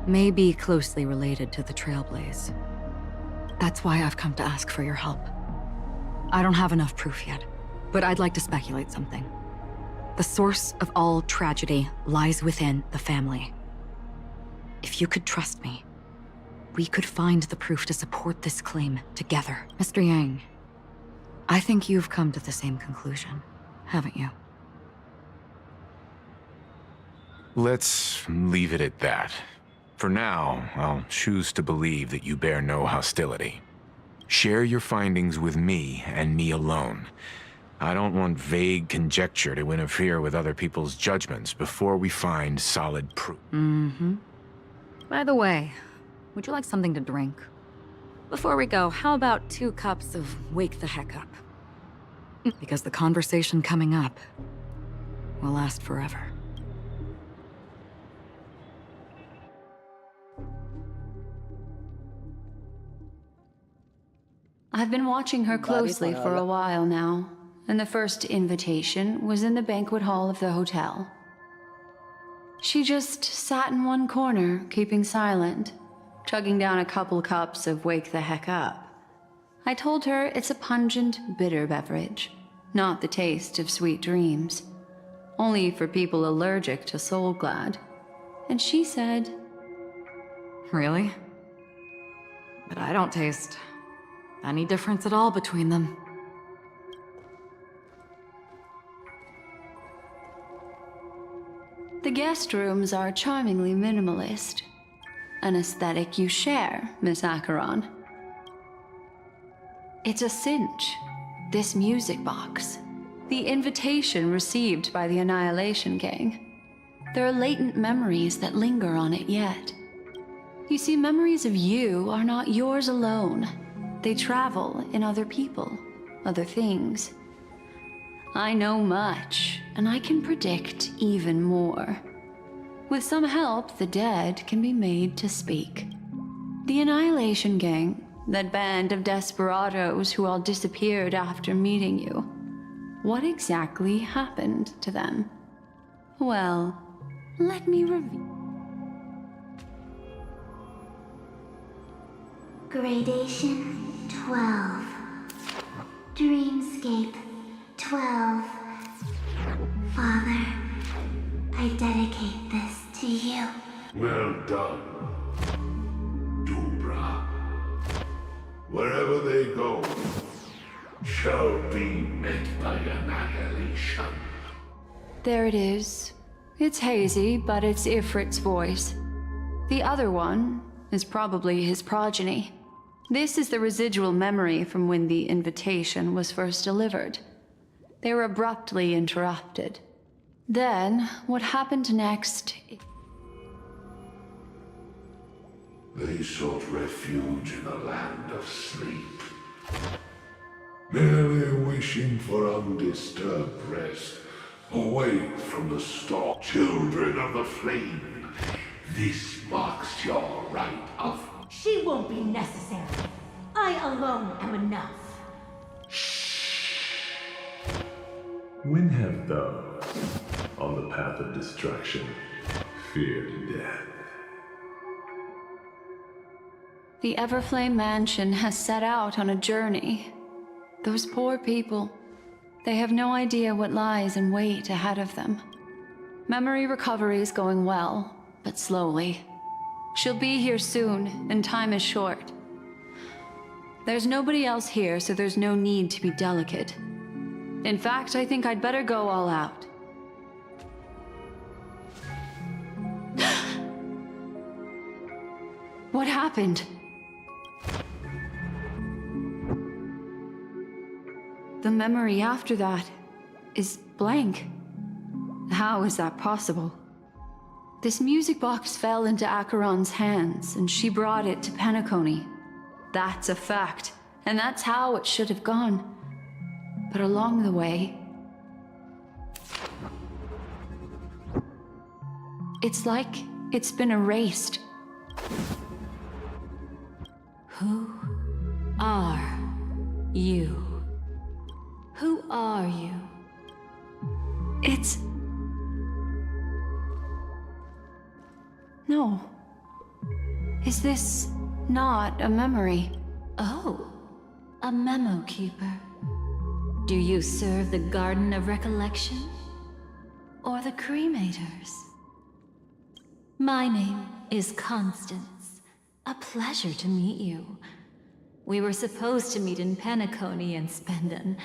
may be closely related to the Trailblaze. That's why I've come to ask for your help. I don't have enough proof yet, but I'd like to speculate something. The source of all tragedy lies within the family. If you could trust me, we could find the proof to support this claim together. Mr. Yang, I think you've come to the same conclusion, haven't you? Let's leave it at that. For now, I'll choose to believe that you bear no hostility. Share your findings with me and me alone. I don't want vague conjecture to interfere with other people's judgments before we find solid proof. Mm-hmm. By the way, would you like something to drink? Before we go, how about 2 cups of Wake the Heck Up? Because the conversation coming up will last forever. I've been watching her closely for a while now, and the first invitation was in the banquet hall of the hotel. She just sat in one corner, keeping silent, chugging down a couple cups of Wake the Heck Up. I told her it's a pungent, bitter beverage, not the taste of sweet dreams, only for people allergic to Soulglad. And she said, Really? But I don't taste any difference at all between them. the guest rooms are charmingly minimalist. An aesthetic you share, Miss Acheron. It's a cinch, this music box. The invitation received by the Annihilation Gang. There are latent memories that linger on it yet. You see, memories of you are not yours alone. They travel in other people, other things. I know much, and I can predict even more. With some help, the dead can be made to speak. The Annihilation Gang, that band of desperados who all disappeared after meeting you. What exactly happened to them? Well, let me review. Gradation 12. Dreamscape 12. Father, I dedicate this to you. Well done, Dubra. Wherever they go, shall be met by annihilation. There it is. It's hazy, but it's Ifrit's voice. The other one is probably his progeny. This is the residual memory from when the invitation was first delivered. They were abruptly interrupted. Then, what happened next? They sought refuge in a land of sleep, merely wishing for undisturbed rest, away from the storm. Children of the flame, this marks your rite of... She won't be necessary. I alone am enough. When have those on the path of destruction feared death? The Everflame Mansion has set out on a journey. Those poor people, they have no idea what lies in wait ahead of them. Memory recovery is going well, but slowly. She'll be here soon, and time is short. There's nobody else here, so there's no need to be delicate. In fact, I think I'd better go all out. What happened? The memory after that is blank. How is that possible? This music box fell into Acheron's hands, and she brought it to Penacony. That's a fact, and that's how it should have gone. But along the way, it's like it's been erased. Who are you? Who are you? It's... No. Is this not a memory? Oh, a memo keeper. Do you serve the Garden of Recollection? Or the Cremators? My name is Constance. A pleasure to meet you. We were supposed to meet in Penacony and spend an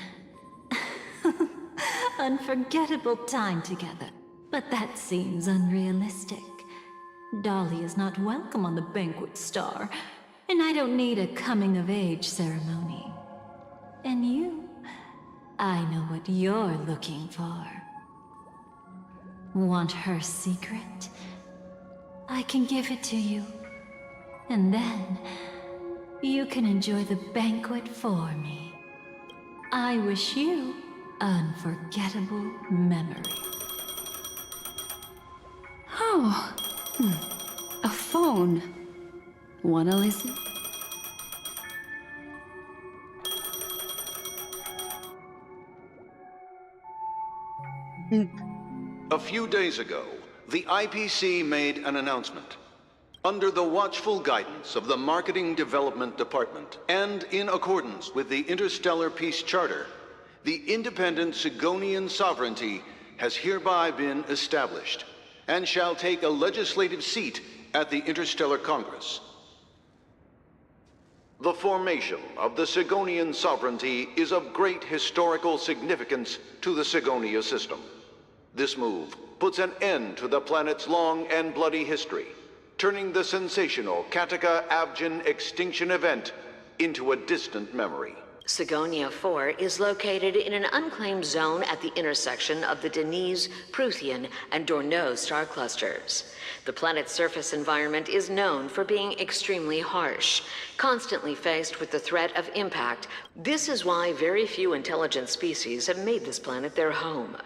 unforgettable time together, but that seems unrealistic. Dolly is not welcome on the Banquet Star, and I don't need a coming-of-age ceremony. And you, I know what you're looking for. Want her secret? I can give it to you. And then, you can enjoy the banquet for me. I wish you unforgettable memory. Oh, a phone. Wanna listen? A few days ago, the IPC made an announcement. Under the watchful guidance of the Marketing Development Department, and in accordance with the Interstellar Peace Charter, the independent Sigonian sovereignty has hereby been established, and shall take a legislative seat at the Interstellar Congress. The formation of the Sigonian sovereignty is of great historical significance to the Sigonia system. This move puts an end to the planet's long and bloody history, turning the sensational Kataka-Abjin extinction event into a distant memory. Sigonia 4 is located in an unclaimed zone at the intersection of the Denise, Prothean, and Dorneau star clusters. The planet's surface environment is known for being extremely harsh, constantly faced with the threat of impact. This is why very few intelligent species have made this planet their home,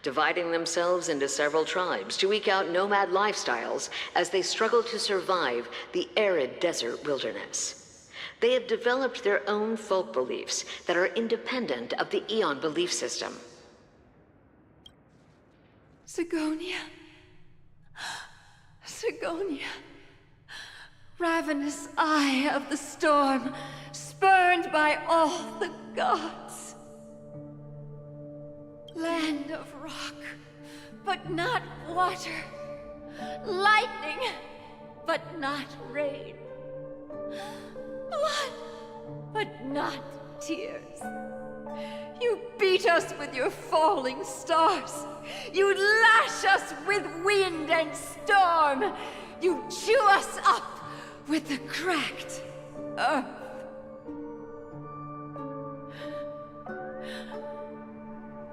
dividing themselves into several tribes to eke out nomad lifestyles as they struggle to survive the arid desert wilderness. They have developed their own folk beliefs that are independent of the Aeon belief system. Sigonia. Sigonia. Ravenous eye of the storm, spurned by all the gods. Land of rock, but not water. Lightning, but not rain. Blood, but not tears. You beat us with your falling stars. You lash us with wind and storm. You chew us up with the cracked earth.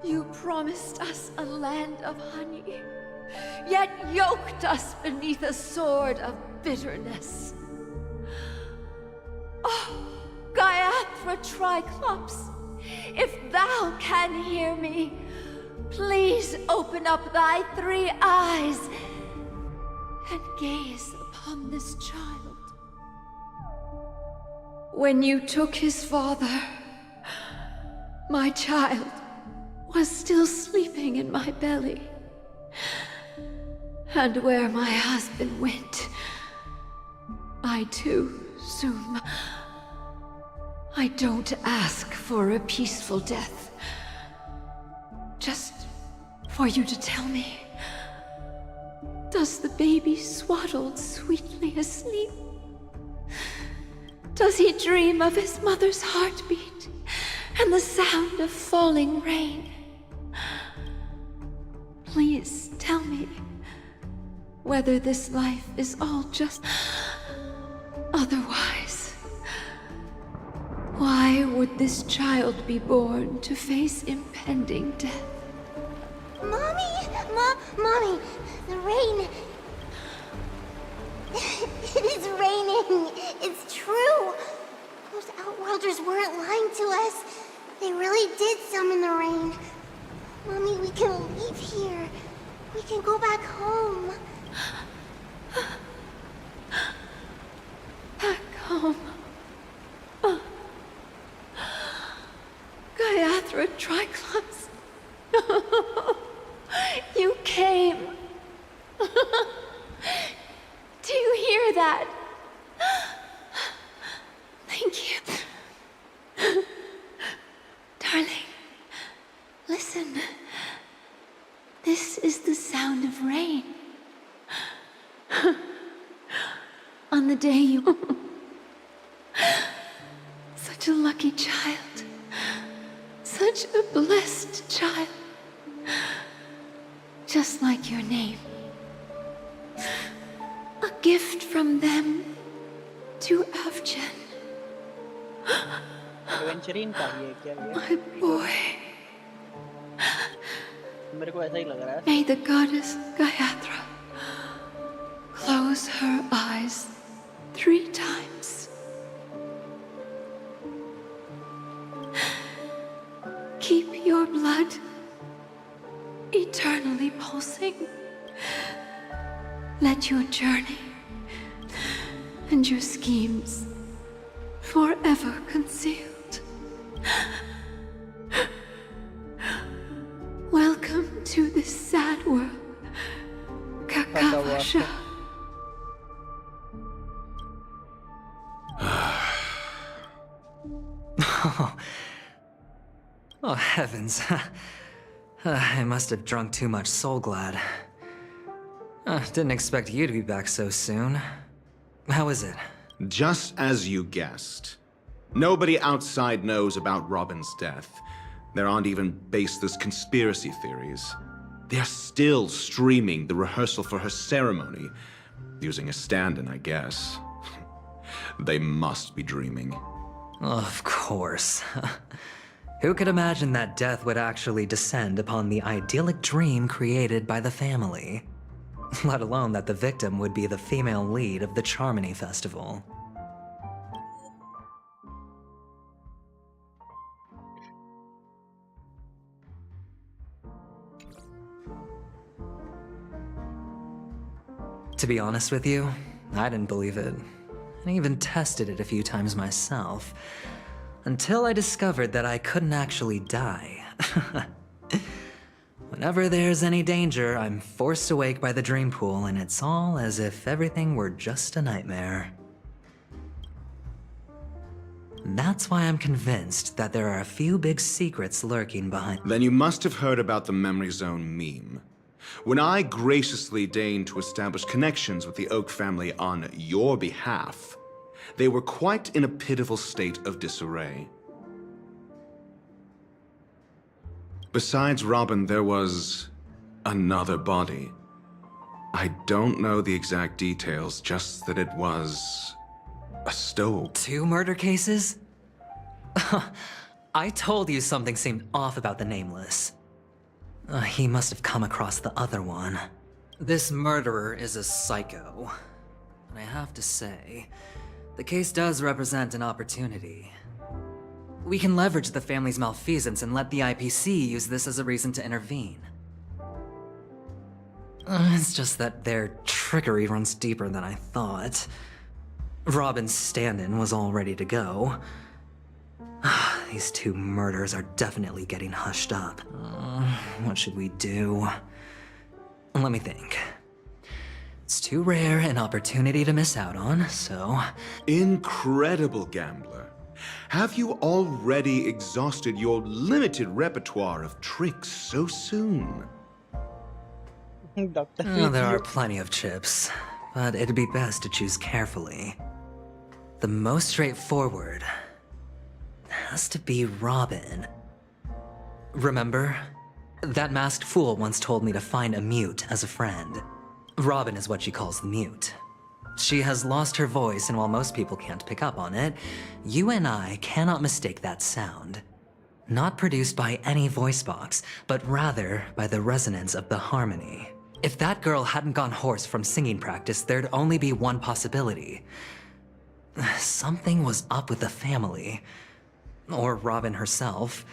You promised us a land of honey, yet yoked us beneath a sword of bitterness. Oh, Gaiathra Triclops, if thou can hear me, please open up thy 3 eyes and gaze upon this child. When you took his father, my child was still sleeping in my belly. And where my husband went, I too soon. I don't ask for a peaceful death. Just for you to tell me, does the baby swaddled sweetly asleep? Does he dream of his mother's heartbeat and the sound of falling rain? Please tell me whether this life is all just... Otherwise, why would this child be born to face impending death? Mommy! Mommy! The rain... It is raining! It's true! Those Outworlders weren't lying to us. They really did summon the rain. Mommy, we can leave here. We can go back home. Back home. Gaiathra Triclops. You came. Do you hear that? Thank you. Darling, listen. This is the sound of rain. On the day you... Such a lucky child. Such a blessed child. Just like your name. A gift from them to Avgen. Adventuring का ही है क्या ये? My boy. मेरे को ऐसा ही लग रहा है. May the goddess Gayatri close her eyes 3 times. Keep your blood eternally pulsing. Let your journey and your schemes forever concealed. Welcome to this sad world, Kakavasha. Oh, heavens. I must have drunk too much Soul Glad. Didn't expect you to be back so soon. How is it? Just as you guessed. Nobody outside knows about Robin's death. There aren't even baseless conspiracy theories. They're still streaming the rehearsal for her ceremony, using a stand-in, I guess. They must be dreaming. Of course. Who could imagine that death would actually descend upon the idyllic dream created by the family? Let alone that the victim would be the female lead of the Charmony Festival. To be honest with you, I didn't believe it. I even tested it a few times myself, until I discovered that I couldn't actually die. Whenever there's any danger, I'm forced awake by the dream pool, and it's all as if everything were just a nightmare. That's why I'm convinced that there are a few big secrets lurking behind. Then you must have heard about the Memory Zone meme. When I graciously deigned to establish connections with the Oak family on your behalf, they were quite in a pitiful state of disarray. Besides Robin, there was another body. I don't know the exact details, just that it was a stove. 2 murder cases? I told you something seemed off about the Nameless. He must have come across the other one. This murderer is a psycho. And I have to say, the case does represent an opportunity. We can leverage the family's malfeasance and let the IPC use this as a reason to intervene. It's just that their trickery runs deeper than I thought. Robin's stand-in was all ready to go. These two murders are definitely getting hushed up. What should we do? Let me think. It's too rare an opportunity to miss out on, so... Incredible gambler. Have you already exhausted your limited repertoire of tricks so soon? There are plenty of chips, but it'd be best to choose carefully. The most straightforward has to be Robin. Remember? That masked fool once told me to find a mute as a friend. Robin is what she calls the mute. She has lost her voice, and while most people can't pick up on it, you and I cannot mistake that sound. Not produced by any voice box, but rather by the resonance of the harmony. If that girl hadn't gone hoarse from singing practice, there'd only be one possibility. Something was up with the family. Or Robin herself.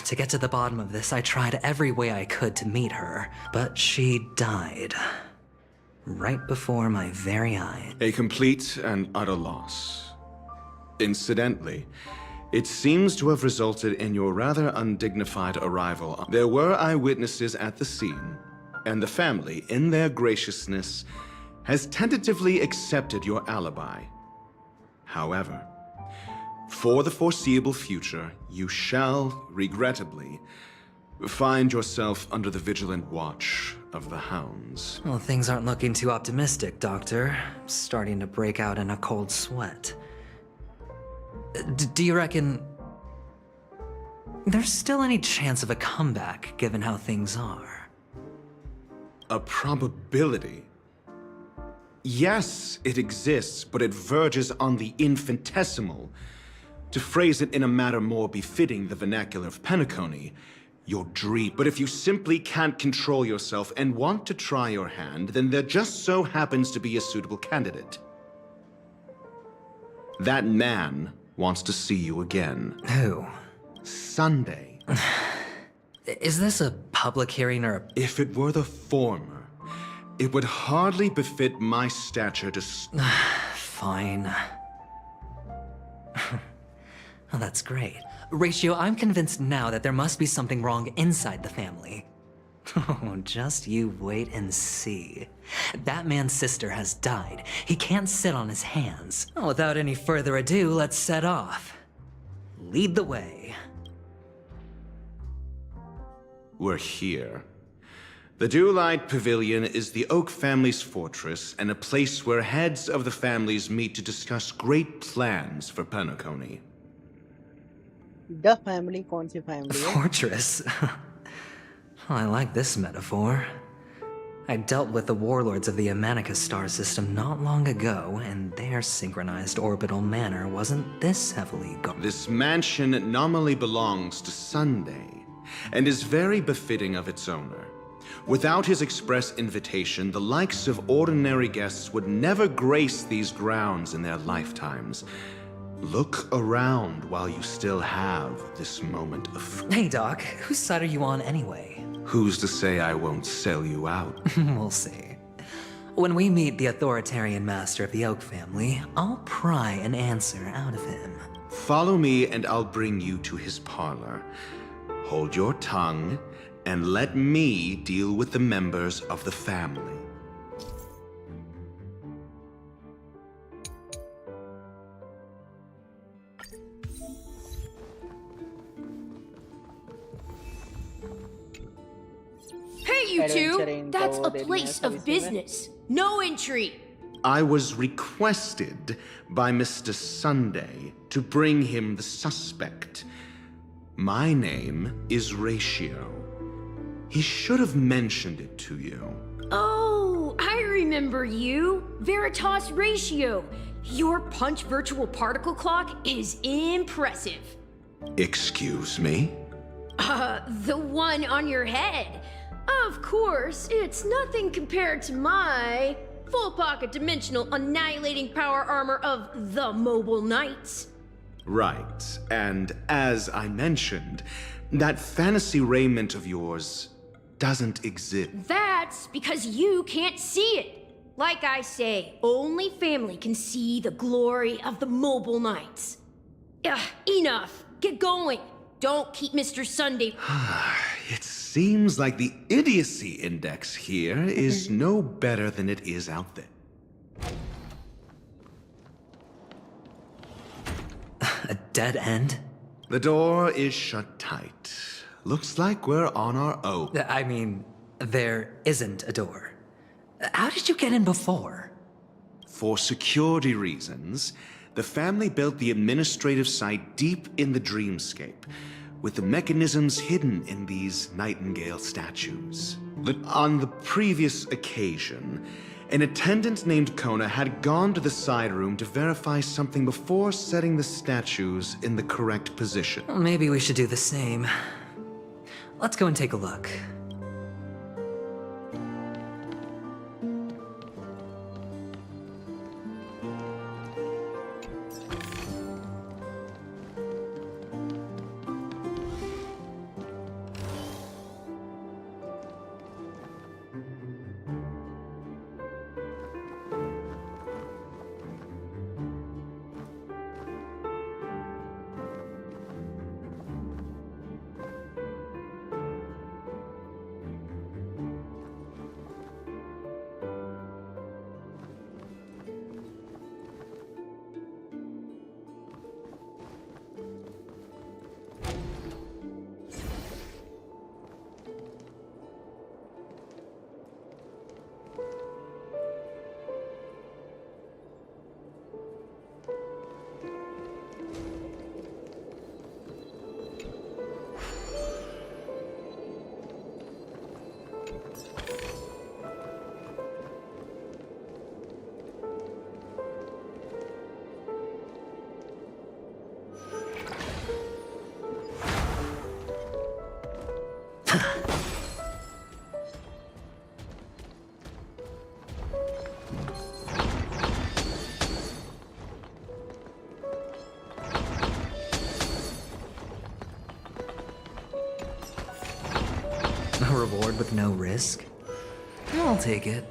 To get to the bottom of this, I tried every way I could to meet her, but she died. Right before my very eyes. A complete and utter loss. Incidentally, it seems to have resulted in your rather undignified arrival. There were eyewitnesses at the scene, and the family, in their graciousness, has tentatively accepted your alibi. However, for the foreseeable future, you shall, regrettably, find yourself under the vigilant watch of the hounds. Well, things aren't looking too optimistic, Doctor. I'm starting to break out in a cold sweat. Do you reckon there's still any chance of a comeback, given how things are? A probability? Yes, it exists, but it verges on the infinitesimal. To phrase it in a manner more befitting the vernacular of Penacony, your dream. But if you simply can't control yourself and want to try your hand, then there just so happens to be a suitable candidate. That man wants to see you again. Who? Sunday. Is this a public hearing or a... If it were the former, it would hardly befit my stature to... Fine. Oh, that's great. Ratio, I'm convinced now that there must be something wrong inside the family. Oh, just you wait and see. That man's sister has died. He can't sit on his hands. Well, without any further ado, let's set off. Lead the way. We're here. The Dewlight Pavilion is the Oak family's fortress and a place where heads of the families meet to discuss great plans for Penacony. The family, कौन सी family है? Fortress? I like this metaphor. I dealt with the warlords of the Amanicus star system not long ago, and their synchronized orbital manor wasn't this heavily guarded. This mansion nominally belongs to Sunday, and is very befitting of its owner. Without his express invitation, the likes of ordinary guests would never grace these grounds in their lifetimes. Look around while you still have this moment of... Hey, Doc, whose side are you on anyway? Who's to say I won't sell you out? We'll see. When we meet the authoritarian master of the Oak family, I'll pry an answer out of him. Follow me and I'll bring you to his parlor. Hold your tongue and let me deal with the members of the family. Hey, you two! That's a place of business. No entry. I was requested by Mr. Sunday to bring him the suspect. My name is Ratio. He should have mentioned it to you. Oh, I remember you. Veritas Ratio. Your punch virtual particle clock is impressive. Excuse me? The one on your head. Of course, it's nothing compared to my full pocket dimensional annihilating power armor of the Mobile Knights. Right, and as I mentioned, that fantasy raiment of yours doesn't exist. That's because you can't see it. Like I say, only family can see the glory of the mobile nights. Ugh, enough. Get going. Don't keep Mr. Sunday. It seems like the idiocy index here is no better than it is out there. A dead end? The door is shut tight. Looks like we're on our own. I mean, there isn't a door. How did you get in before? For security reasons, the family built the administrative site deep in the dreamscape, with the mechanisms hidden in these nightingale statues. On the previous occasion, an attendant named Kona had gone to the side room to verify something before setting the statues in the correct position. Well, maybe we should do the same. Let's go and take a look. A reward with no risk? I'll take it.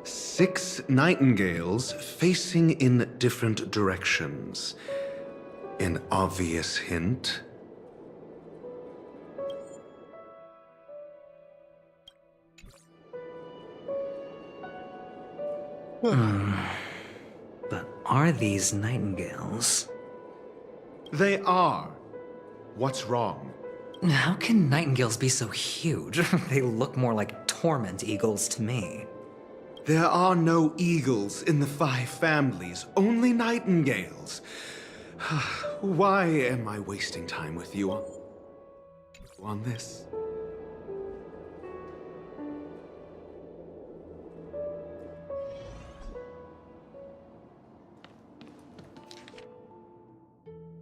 Six nightingales facing in different directions. An obvious hint. But are these nightingales? They are. What's wrong? How can nightingales be so huge? They look more like torment eagles to me. There are no eagles in the five families, only nightingales. Why am I wasting time with you on this?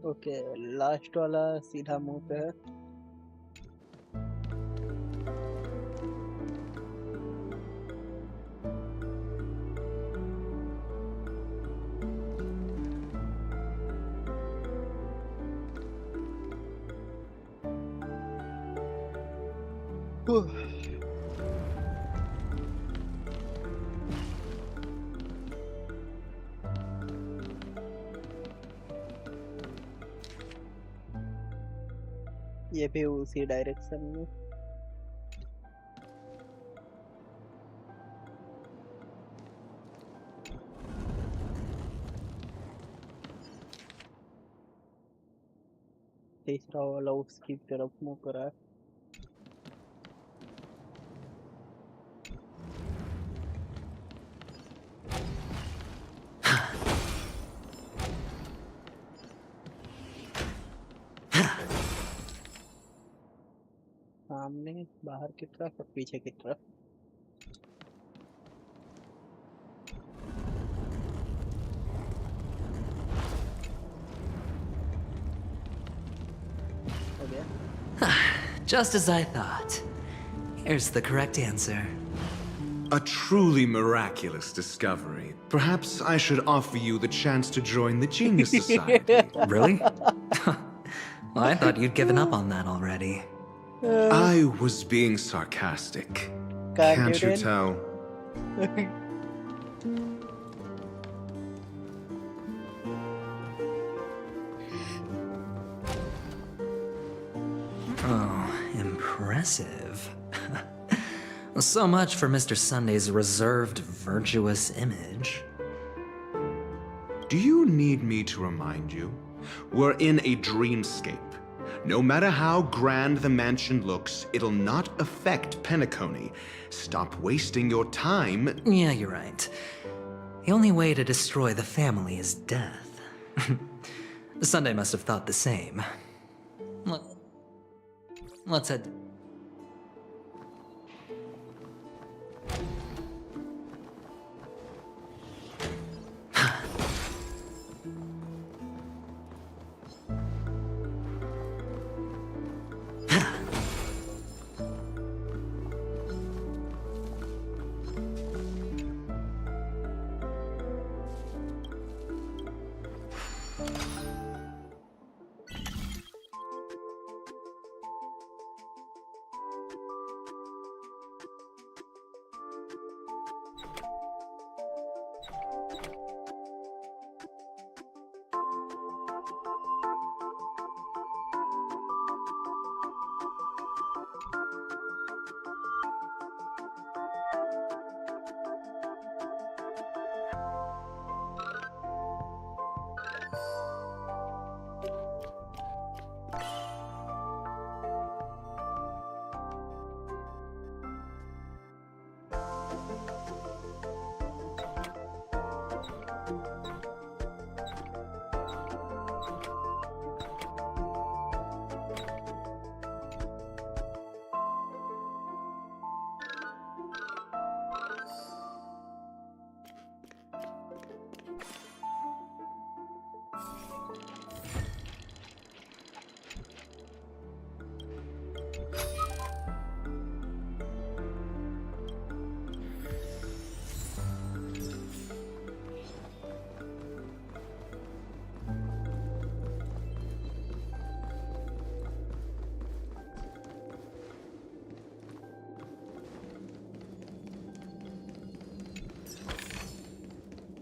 Okay last वाला सीधा मुंह पे है ये भी उसी direction में तीसरा वाला उसकी तरफ मुंह कर रहा है सामने बाहर की तरफ और पीछे की तरफ Just as I thought. Here's the correct answer. A truly miraculous discovery. Perhaps I should offer you the chance to join the Genius Society. Really? Well, I thought you'd given up on that already. I was being sarcastic. Can't you tell? Oh, impressive. So much for Mr. Sunday's reserved, virtuous image. Do you need me to remind you? We're in a dreamscape. No matter how grand the mansion looks, it'll not affect Penacony. Stop wasting your time. Yeah, you're right. The only way to destroy the family is death. Sunday must have thought the same. Let's head...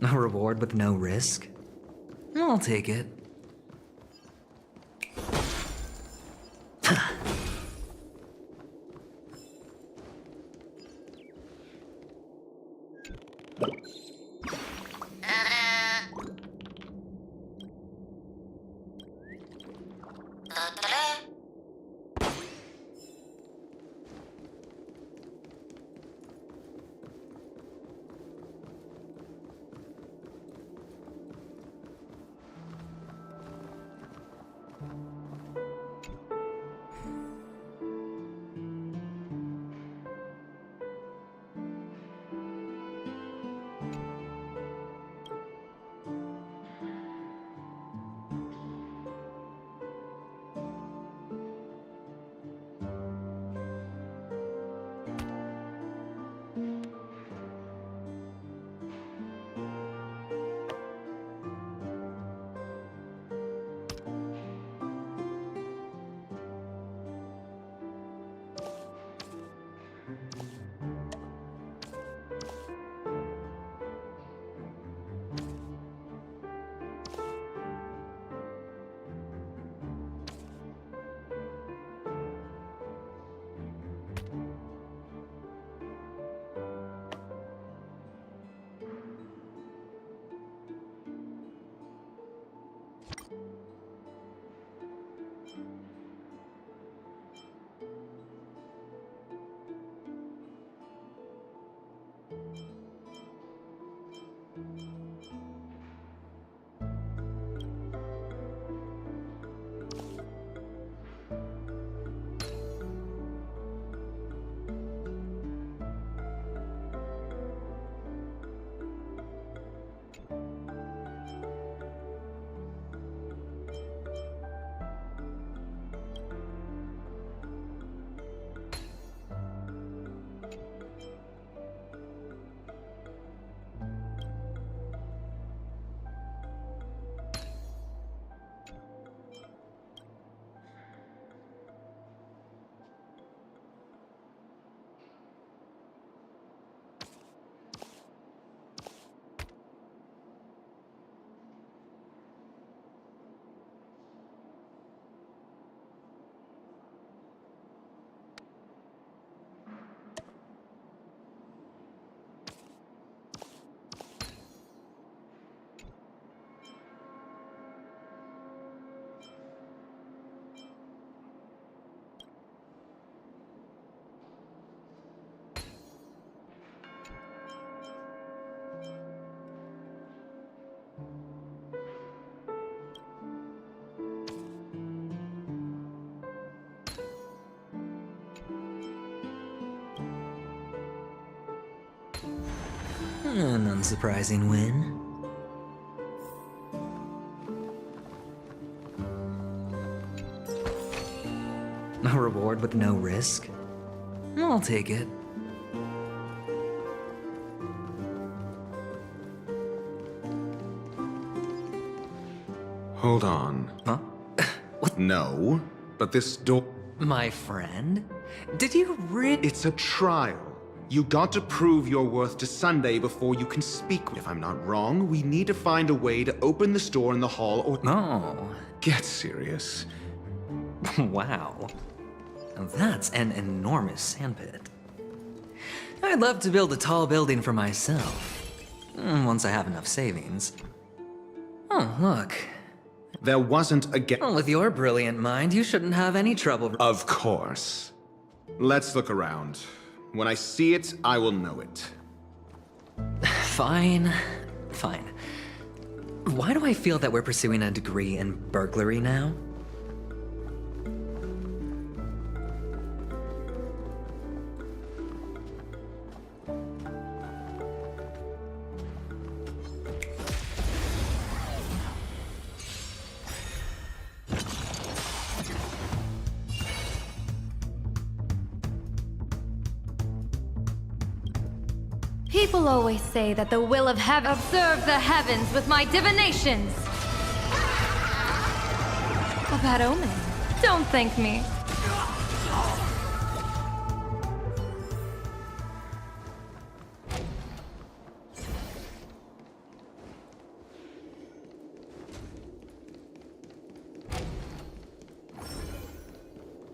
A reward with no risk? I'll take it. An unsurprising win. A reward with no risk? I'll take it. Hold on. Huh? What? No, but this door... My friend? Did you really? It's a trial. You got to prove your worth to Sunday before you can speak. If I'm not wrong, we need to find a way to open this door in the hall or... No. Get serious. Wow. That's an enormous sandpit. I'd love to build a tall building for myself. Once I have enough savings. Oh, look. There wasn't a get. Well, with your brilliant mind, you shouldn't have any trouble. Of course. Let's look around. When I see it, I will know it. Fine. Fine. Why do I feel that we're pursuing a degree in burglary now? People always say that the will of heaven observe the heavens with my divinations. A bad omen. Don't thank me.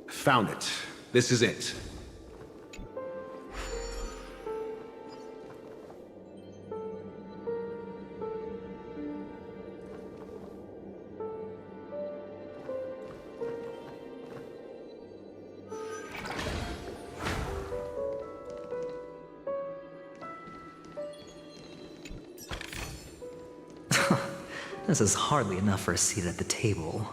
Found it. This is it. This is hardly enough for a seat at the table.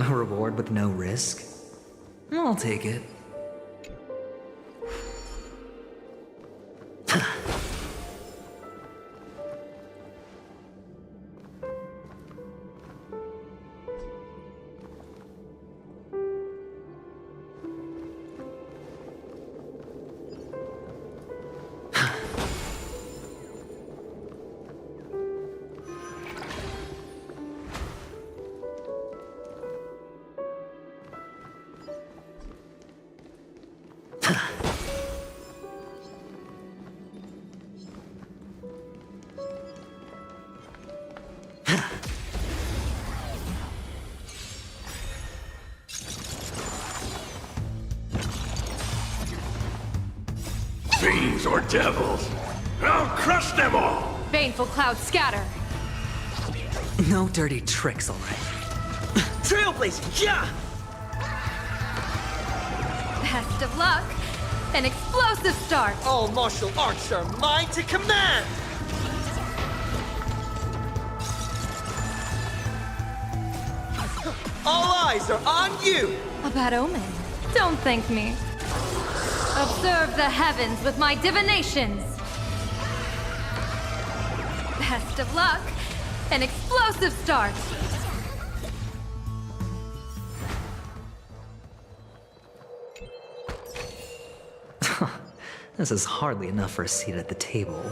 A reward with no risk? I'll take it. Fiends or devils, I'll crush them all! Baneful clouds scatter. No dirty tricks, all right. Trailblazing, yeah! Best of luck. An explosive start. All martial arts are mine to command! All eyes are on you! A bad omen. Don't thank me. Observe the heavens with my divinations. Best of luck. An explosive start. This is hardly enough for a seat at the table.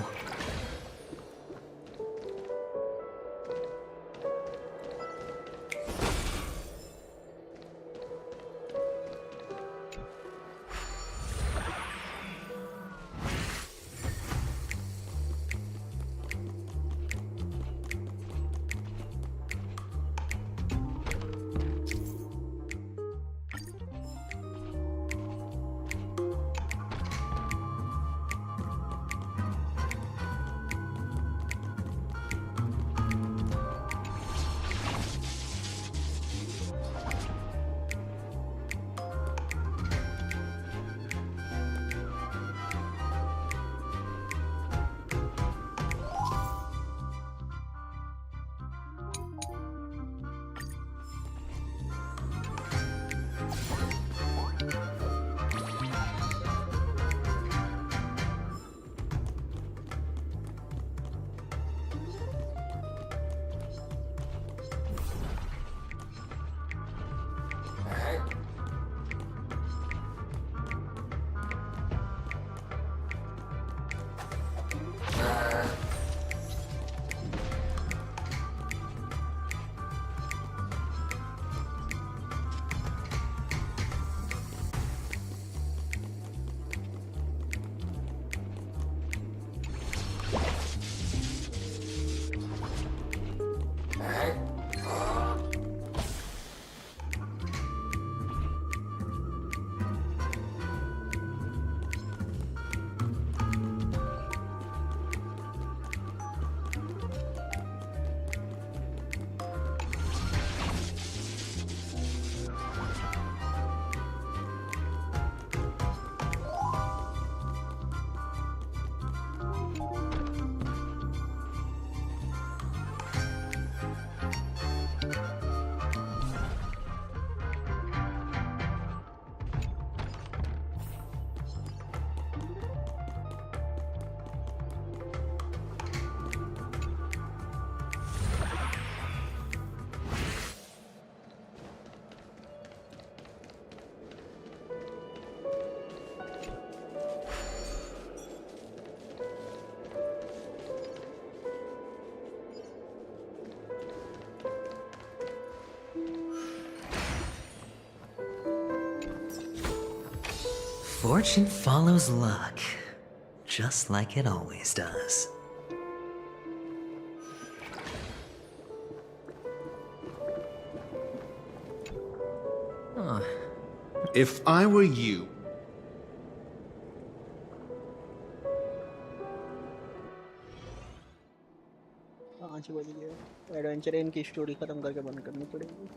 Fortune follows luck, just like it always does. Huh. If I were you... पाँच बज गया adventure इनकी story खत्म करके बंद करनी पड़ेगी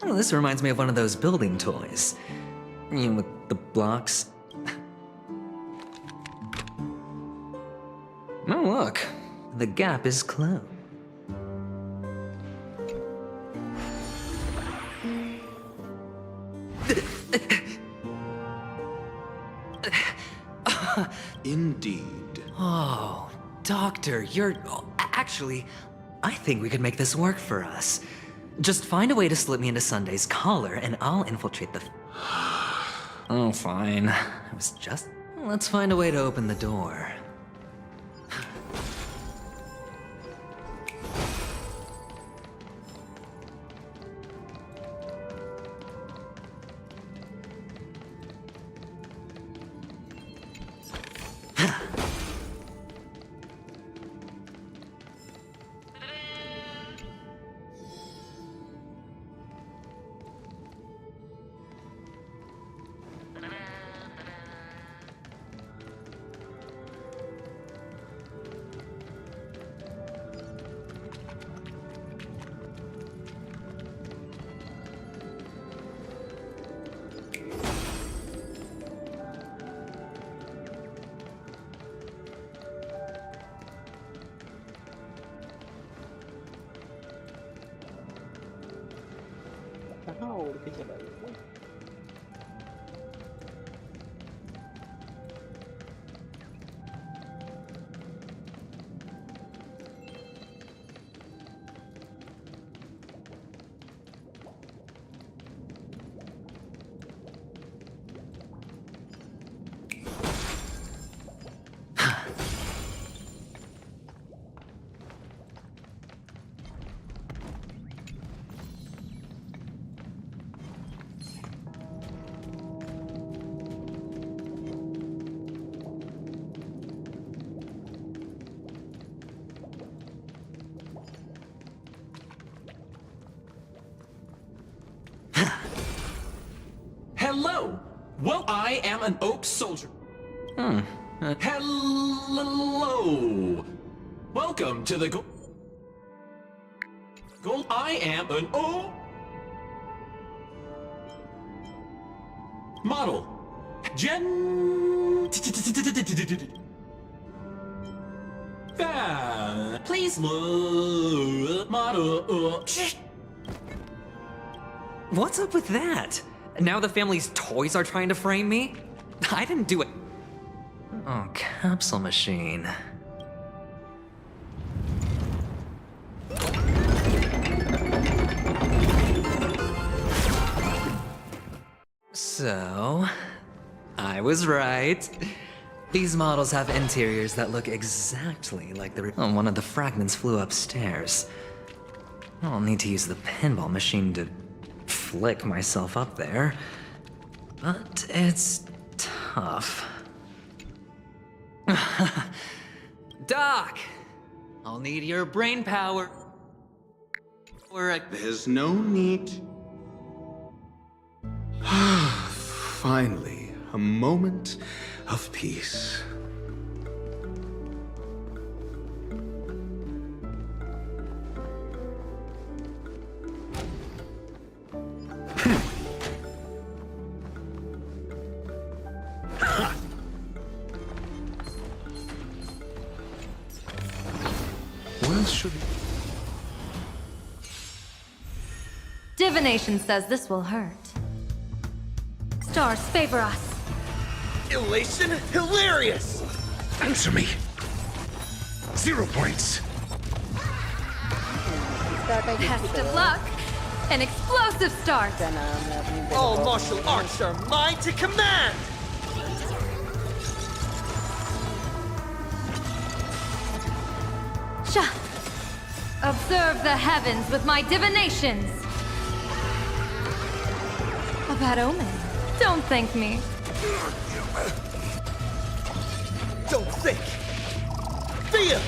Oh, this reminds me of one of those building toys. You know, with the blocks. Oh, look. The gap is closed. Indeed. Oh, Doctor, you're... Actually, I think we could make this work for us. Just find a way to slip me into Sunday's collar, and I'll infiltrate the... Oh, fine. I was just... Let's find a way to open the door. कहाँ उड़ के चला गया Hello! Well, I am an oak soldier. Hello! Welcome to the Gold. I am an oak model. Please look, model. What's up with that? Now the family's toys are trying to frame me? I didn't do it. Oh, capsule machine. So, I was right. These models have interiors that look exactly like the... Oh, one of the fragments flew upstairs. I'll need to use the pinball machine to flick myself up there. But it's tough. Doc! I'll need your brain power. There's no need. Finally, a moment of peace. Where should... Divination says this will hurt. Stars favor us. Elation? Hilarious! Answer me. 0 points. Best of luck. An explosive start. All martial arts are mine to command! Sha. Observe the heavens with my divinations! A bad omen. Don't thank me. Don't think! Feel!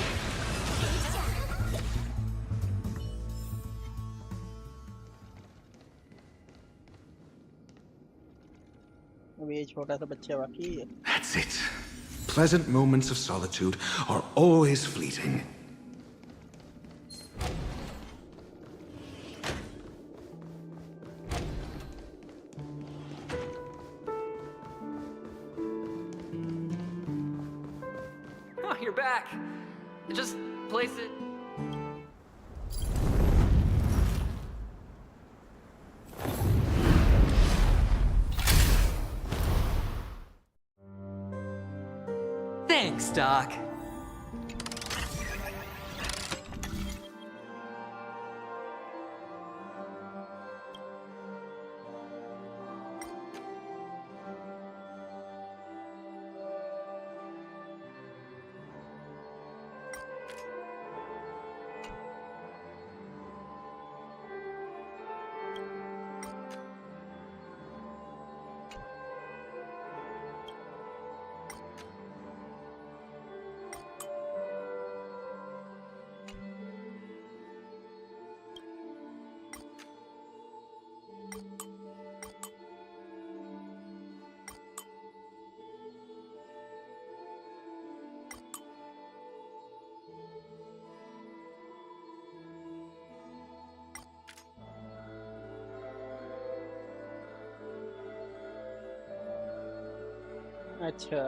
अब ये छोटा सा बच्चा बाकी है. That's it. Pleasant moments of solitude are always fleeting. Oh, you're back. Just place it. Thanks, Doc. अच्छा.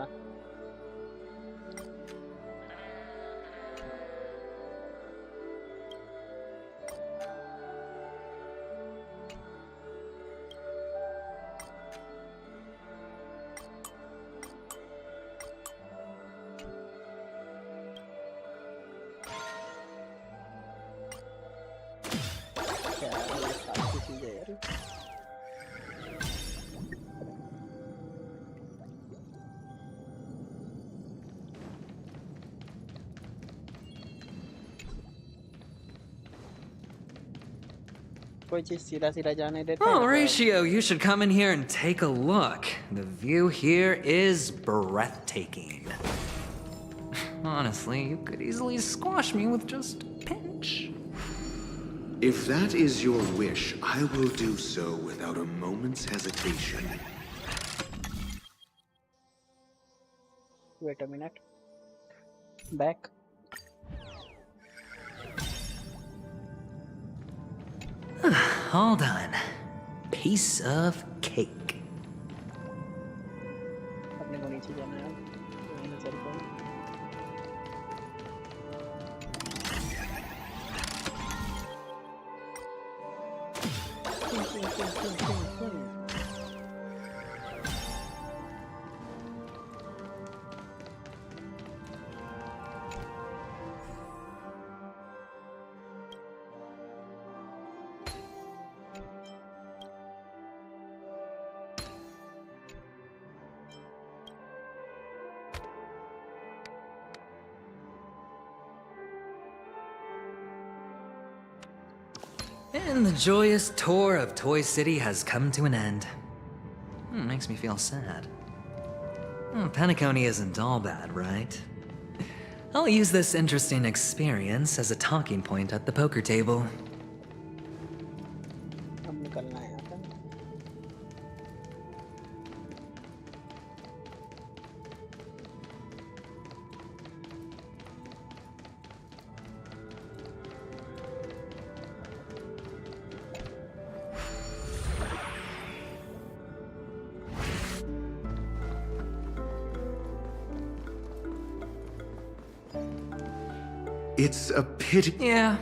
क्या ये फालतू चीज़ है यार. कोई चीज़ सीधा सीधा जाने देता है. Oh, Ratio, you should come in here and take a look. The view here is breathtaking. Honestly, you could easily squash me with just a pinch. If that is your wish, I will do so without a moment's hesitation. Wait a minute. Back. All done. Piece of cake. अपने को नीचे जाना है. यहाँ चल पड़ो. And the joyous tour of Toy City has come to an end. Makes me feel sad. Penacony isn't all bad, right? I'll use this interesting experience as a talking point at the poker table. अब निकलना है यहाँ पे. It's a pity. Yeah.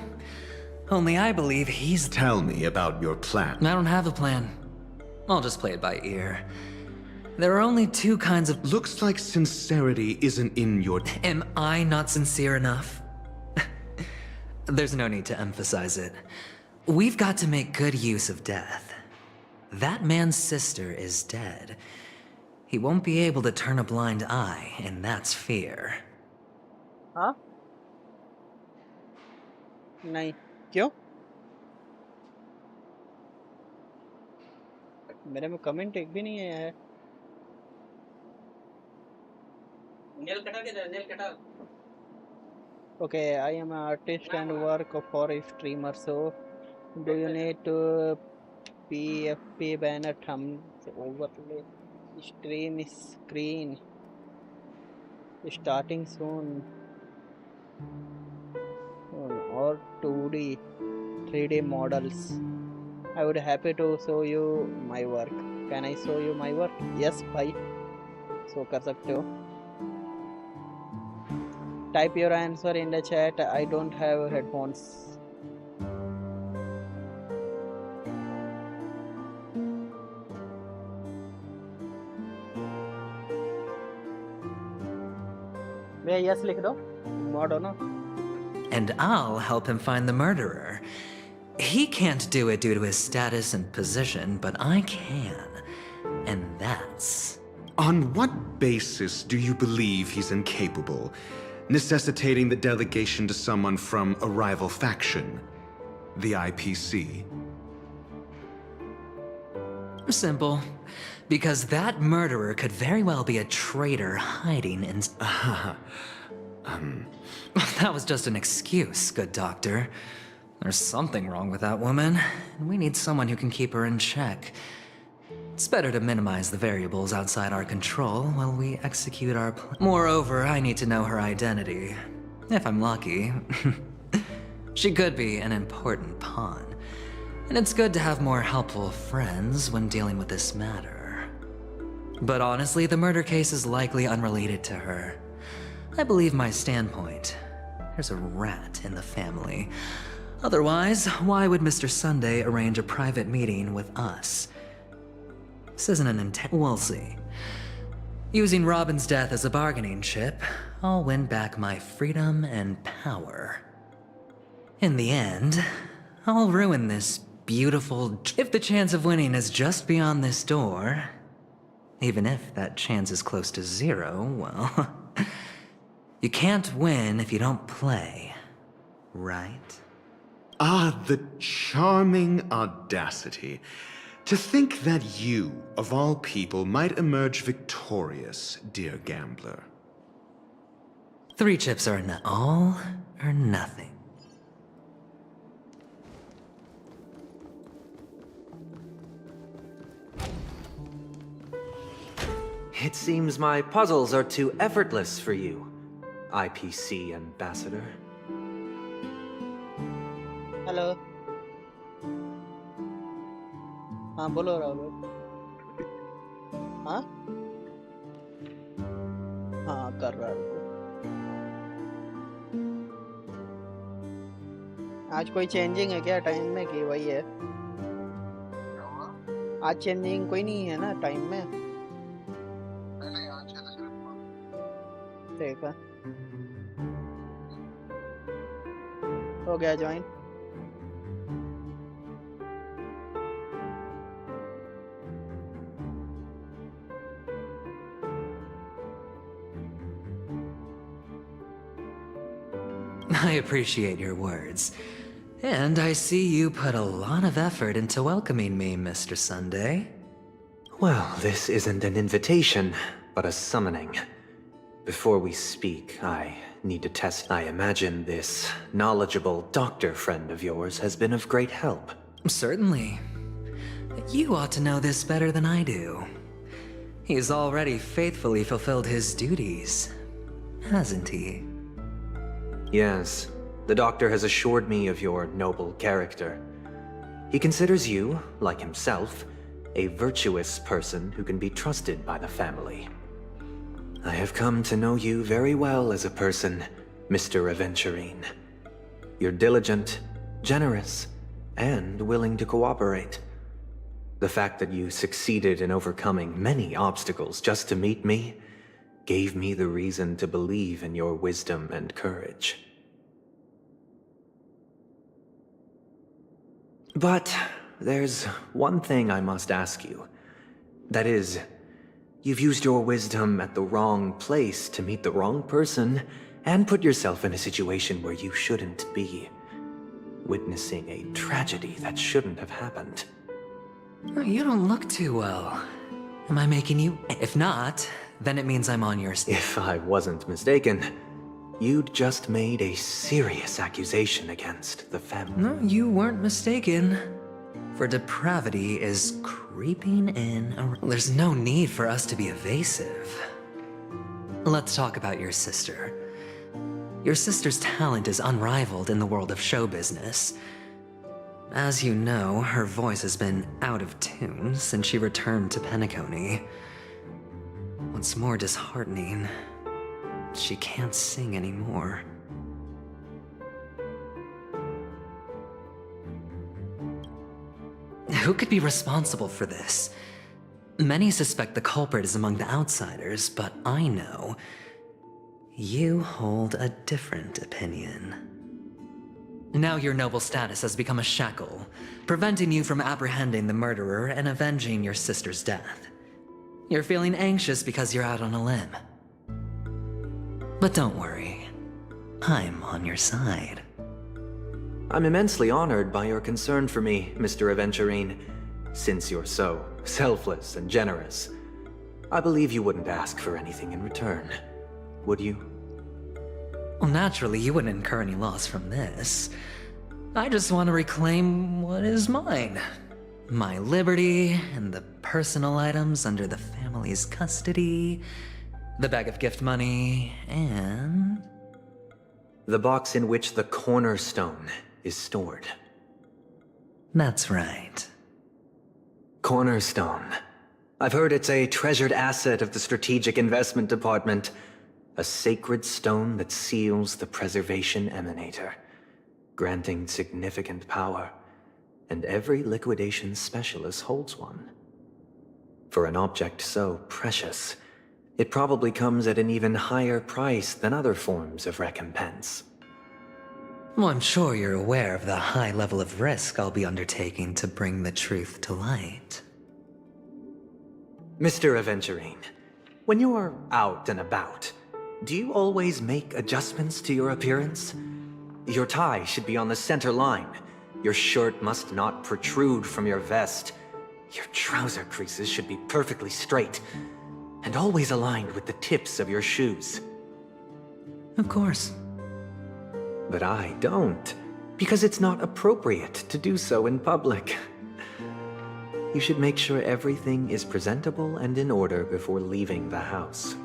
Only I believe he's... Tell me about your plan. I don't have a plan. I'll just play it by ear. There are only two kinds of... Looks like sincerity isn't in your... Am I not sincere enough? There's no need to emphasize it. We've got to make good use of death. That man's sister is dead. He won't be able to turn a blind eye, and that's fear. Huh? नहीं क्यों मेरे में comment एक भी नहीं आया है Okay, I am an artist and work for a streamer, so do you need to PFP banner thumbs overlay stream screen starting soon or 2D 3D models? I would happy to show you my work. Can I show you my work? Yes, bhai. So कर सकते हो. Type your answer in the chat. I don't have headphones. भैया yes लिख दो. mod हो ना. And I'll help him find the murderer. He can't do it due to his status and position, but I can. And that's... On what basis do you believe he's incapable, necessitating the delegation to someone from a rival faction, the IPC? Simple. Because that murderer could very well be a traitor hiding in... That was just an excuse, good doctor. There's something wrong with that woman, and we need someone who can keep her in check. It's better to minimize the variables outside our control while we execute our plan. Moreover, I need to know her identity. If I'm lucky. She could be an important pawn. And it's good to have more helpful friends when dealing with this matter. But honestly, the murder case is likely unrelated to her. I believe my standpoint. There's a rat in the family. Otherwise, why would Mr. Sunday arrange a private meeting with us? This isn't an we'll see. Using Robin's death as a bargaining chip, I'll win back my freedom and power. In the end, I'll ruin this beautiful... If the chance of winning is just beyond this door, even if that chance is close to zero, well... You can't win if you don't play, right? Ah, the charming audacity. To think that you, of all people, might emerge victorious, dear gambler. 3 chips are all or nothing. It seems my puzzles are too effortless for you, IPC ambassador. Hello. हाँ बोलो राहुल. हाँ हाँ कर रहा हूँ. आज कोई changing है क्या टाइम में कि वही है? आज चेंजिंग कोई नहीं है ना टाइम में? ठीक है. हो गया join. I appreciate your words. And I see you put a lot of effort into welcoming me, Mr. Sunday. Well, this isn't an invitation, but a summoning. Before we speak, I need to test. I imagine this knowledgeable doctor friend of yours has been of great help. Certainly. You ought to know this better than I do. He's already faithfully fulfilled his duties, hasn't he? Yes, the doctor has assured me of your noble character. He considers you, like himself, a virtuous person who can be trusted by the family. I have come to know you very well as a person, Mr. Aventurine. You're diligent, generous, and willing to cooperate. The fact that you succeeded in overcoming many obstacles just to meet me gave me the reason to believe in your wisdom and courage. But there's one thing I must ask you. That is, you've used your wisdom at the wrong place to meet the wrong person and put yourself in a situation where you shouldn't be. witnessing a tragedy that shouldn't have happened. You don't look too well. Am I making you? If not, then it means I'm on your side. If I wasn't mistaken, you'd just made a serious accusation against the family. No, you weren't mistaken. For depravity is creeping in. There's no need for us to be evasive. Let's talk about your sister. Your sister's talent is unrivaled in the world of show business. As you know, her voice has been out of tune since she returned to Penacony. What's more disheartening, she can't sing anymore. Who could be responsible for this? Many suspect the culprit is among the outsiders, but I know you hold a different opinion. Now your noble status has become a shackle, preventing you from apprehending the murderer and avenging your sister's death. You're feeling anxious because you're out on a limb. But don't worry, I'm on your side. I'm immensely honored by your concern for me, Mr. Aventurine. Since you're so selfless and generous, I believe you wouldn't ask for anything in return, would you? Well, naturally, you wouldn't incur any loss from this. I just want to reclaim what is mine. My liberty and the personal items under the family's custody, the bag of gift money, and... the box in which the cornerstone is stored. That's right. Cornerstone. I've heard it's a treasured asset of the Strategic Investment Department. A sacred stone that seals the Preservation Emanator, granting significant power, and every liquidation specialist holds one. For an object so precious, it probably comes at an even higher price than other forms of recompense. Well, I'm sure you're aware of the high level of risk I'll be undertaking to bring the truth to light. Mr. Aventurine, when you are out and about, do you always make adjustments to your appearance? Your tie should be on the center line. Your shirt must not protrude from your vest. Your trouser creases should be perfectly straight, and always aligned with the tips of your shoes. Of course. But I don't, because it's not appropriate to do so in public. You should make sure everything is presentable and in order before leaving the house.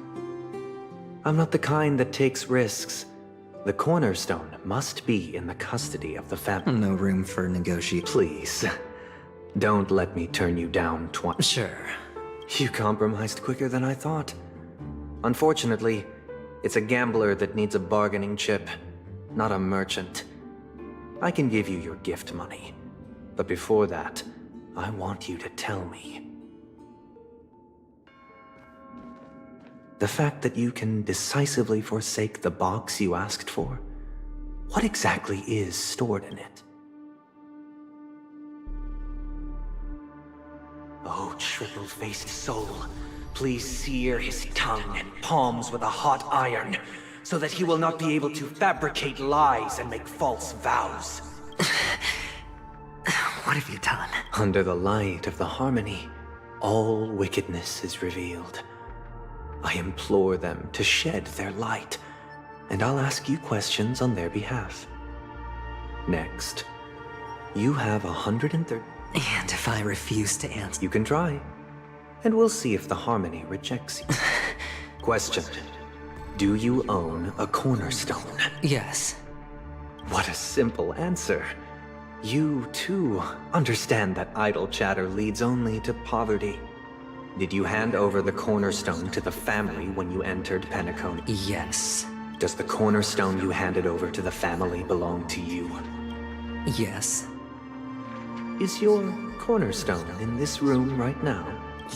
I'm not the kind that takes risks. The cornerstone must be in the custody of the family. No room for negotiation. Please, don't let me turn you down twice. Sure. You compromised quicker than I thought. Unfortunately, it's a gambler that needs a bargaining chip, not a merchant. I can give you your gift money, but before that, I want you to tell me. The fact that you can decisively forsake the box you asked for, what exactly is stored in it? Oh, triple-faced soul, please sear his tongue and palms with a hot iron, so that he will not be able to fabricate lies and make false vows. What have you done? Under the light of the harmony, all wickedness is revealed. I implore them to shed their light, and I'll ask you questions on their behalf. Next, you have 130... And if I refuse to answer... You can try, and we'll see if the harmony rejects you. Question. Do you own a cornerstone? Yes. What a simple answer. You, too, understand that idle chatter leads only to poverty. Did you hand over the cornerstone to the family when you entered Penacony? Yes. Does the cornerstone you handed over to the family belong to you? Yes. Is your cornerstone in this room right now?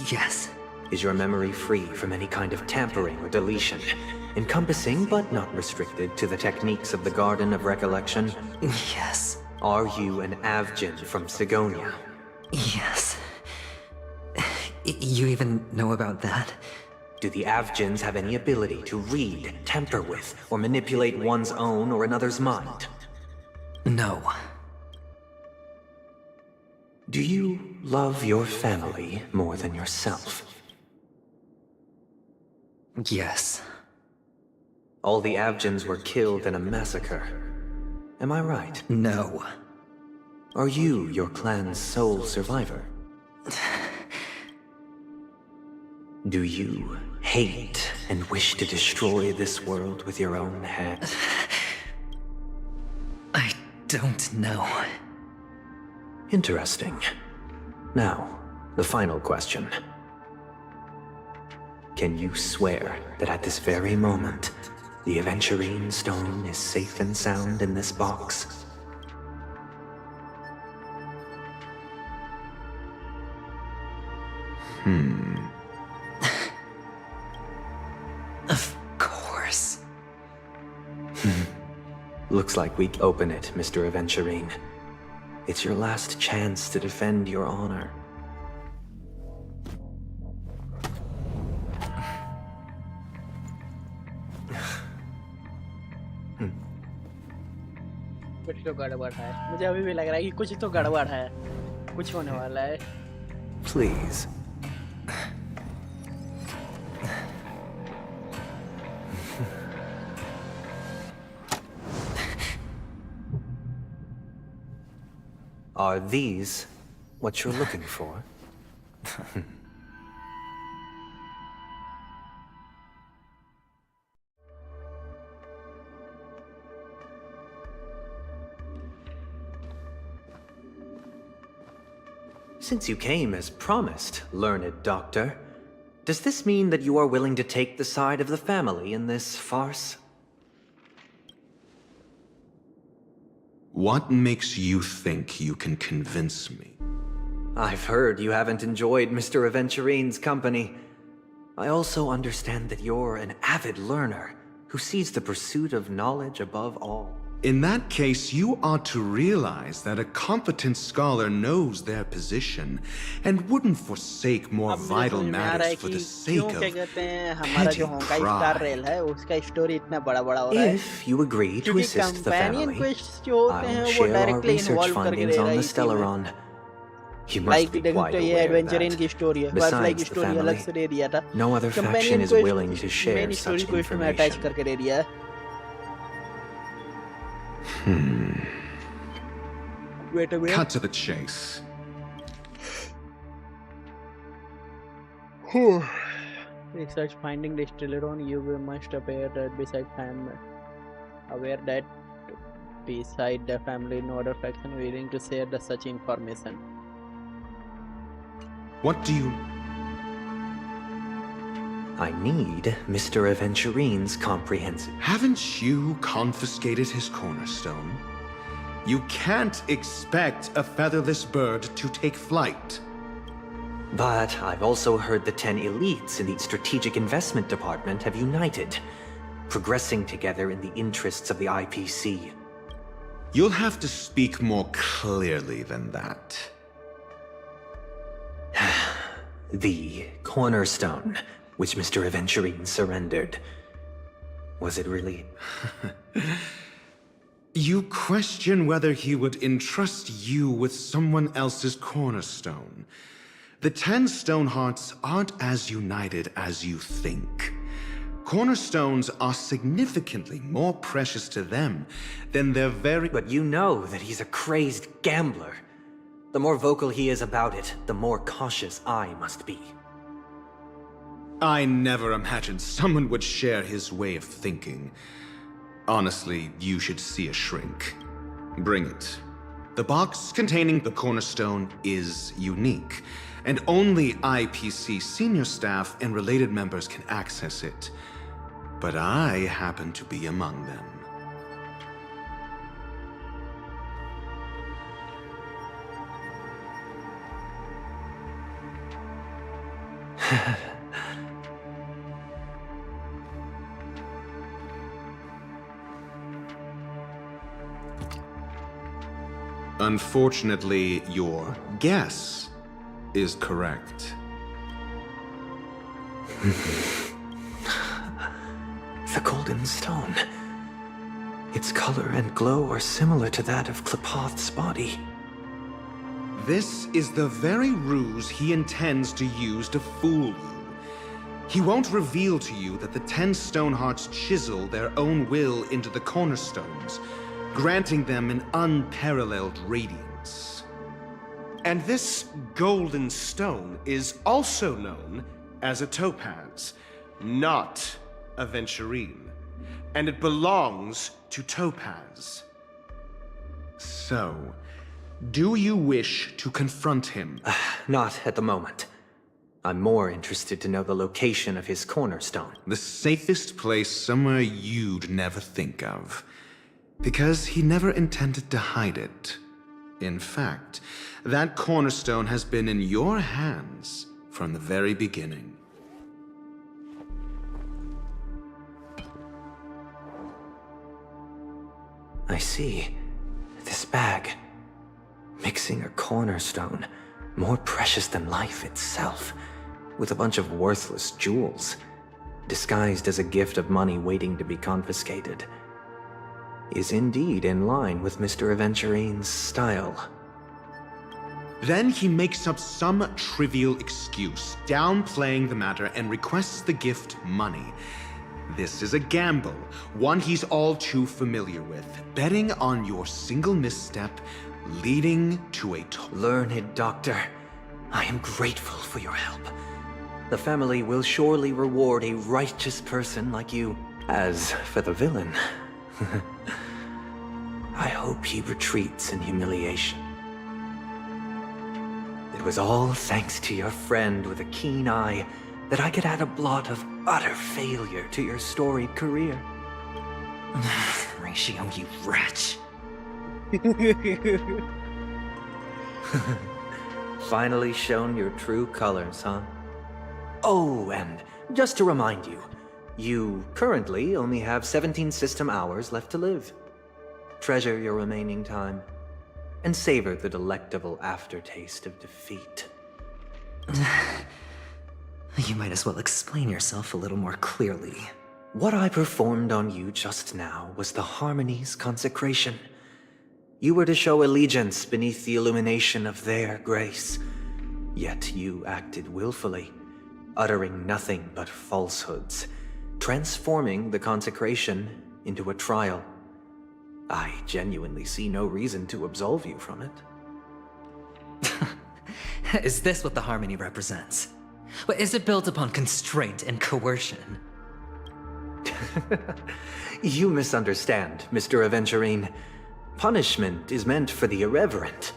Yes. Is your memory free from any kind of tampering or deletion, encompassing but not restricted to the techniques of the Garden of Recollection? Yes. Are you an Avgin from Sigonia? Yes. You even know about that? Do the Avgins have any ability to read, tamper with, or manipulate one's own or another's mind? No. Do you love your family more than yourself? Yes. All the Avgens were killed in a massacre. Am I right? No. Are you your clan's sole survivor? Do you hate and wish to destroy this world with your own hand? I don't know. Interesting. Now, the final question. Can you swear that at this very moment, the Aventurine stone is safe and sound in this box? Of course. Looks like we open it, Mr. Aventurine. It's your last chance to defend your honor. कुछ तो गड़बड़ है मुझे अभी भी लग रहा है कि कुछ तो गड़बड़ है कुछ होने वाला है Please. Are these what you're looking for? Since you came as promised, learned doctor, does this mean that you are willing to take the side of the family in this farce? What makes you think you can convince me? I've heard you haven't enjoyed Mr. Aventurine's company. I also understand that you're an avid learner who sees the pursuit of knowledge above all. In that case, you ought to realize that a competent scholar knows their position and wouldn't forsake more vital matters for the sake of petty pride. If you agree to assist the family, I'll share our research findings on the Stellaron. You must be quite aware of that. Besides the family, no other faction is willing to share such information. Wait a minute. Cut to the chase. Research finding the Stellaron, you must aware that beside the family, no other faction willing to share such information. What do you... I need Mr. Aventurine's comprehensive... Haven't you confiscated his cornerstone? You can't expect a featherless bird to take flight. But I've also heard the 10 elites in the Strategic Investment Department have united, progressing together in the interests of the IPC. You'll have to speak more clearly than that. The cornerstone, which Mr. Aventurine surrendered. Was it really? You question whether he would entrust you with someone else's cornerstone. The 10 Stonehearts aren't as united as you think. Cornerstones are significantly more precious to them than their very... But you know that he's a crazed gambler. The more vocal he is about it, the more cautious I must be. I never imagined someone would share his way of thinking. Honestly, you should see a shrink. Bring it. The box containing the cornerstone is unique, and only IPC senior staff and related members can access it. But I happen to be among them. Unfortunately, your guess is correct. The golden stone. Its color and glow are similar to that of Klepoth's body. This is the very ruse he intends to use to fool you. He won't reveal to you that the 10 Stonehearts chisel their own will into the cornerstones, granting them an unparalleled radiance. And this golden stone is also known as a topaz, not a venturine. And it belongs to Topaz. So, do you wish to confront him? Not at the moment. I'm more interested to know the location of his cornerstone. The safest place somewhere you'd never think of. Because he never intended to hide it. In fact, that cornerstone has been in your hands from the very beginning. I see. This bag. Mixing a cornerstone, more precious than life itself, with a bunch of worthless jewels, disguised as a gift of money waiting to be confiscated, is indeed in line with Mr. Aventurine's style. Then he makes up some trivial excuse, downplaying the matter, and requests the gift money. This is a gamble, one he's all too familiar with, betting on your single misstep, leading to a Learned doctor, I am grateful for your help. The family will surely reward a righteous person like you. As for the villain, I hope he retreats in humiliation. It was all thanks to your friend with a keen eye that I could add a blot of utter failure to your storied career. Ratio, you wretch. Finally shown your true colors, huh? Oh, and just to remind you, you currently only have 17 system hours left to live. Treasure your remaining time, and savor the delectable aftertaste of defeat. You might as well explain yourself a little more clearly. What I performed on you just now was the Harmony's consecration. You were to show allegiance beneath the illumination of their grace. Yet you acted willfully, uttering nothing but falsehoods, transforming the consecration into a trial. I genuinely see no reason to absolve you from it. Is this what the Harmony represents? Is it built upon constraint and coercion? You misunderstand, Mr. Aventurine. Punishment is meant for the irreverent,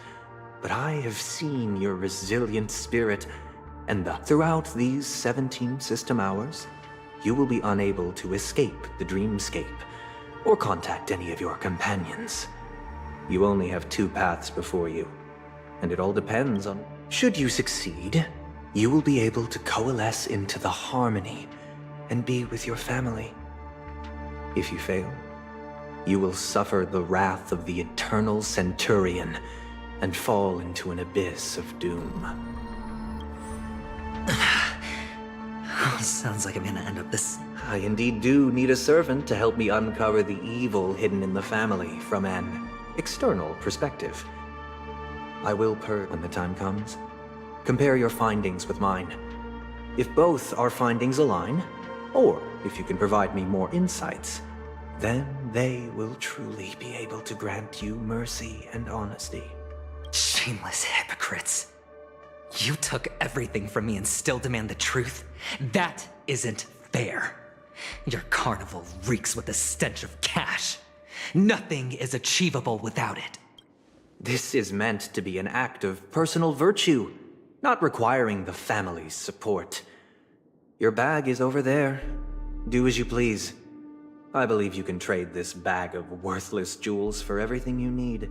but I have seen your resilient spirit, and throughout these 17 system hours, you will be unable to escape the dreamscape, or contact any of your companions. You only have 2 paths before you, and it all depends on... Should you succeed, you will be able to coalesce into the Harmony and be with your family. If you fail, you will suffer the wrath of the eternal Centurion and fall into an abyss of doom. Sounds like I'm gonna end up this... I indeed do need a servant to help me uncover the evil hidden in the family from an external perspective. I will when the time comes. Compare your findings with mine. If both our findings align, or if you can provide me more insights, then they will truly be able to grant you mercy and honesty. Shameless hypocrites. You took everything from me and still demand the truth? That isn't fair. Your carnival reeks with the stench of cash. Nothing is achievable without it. This is meant to be an act of personal virtue, not requiring the family's support. Your bag is over there. Do as you please. I believe you can trade this bag of worthless jewels for everything you need.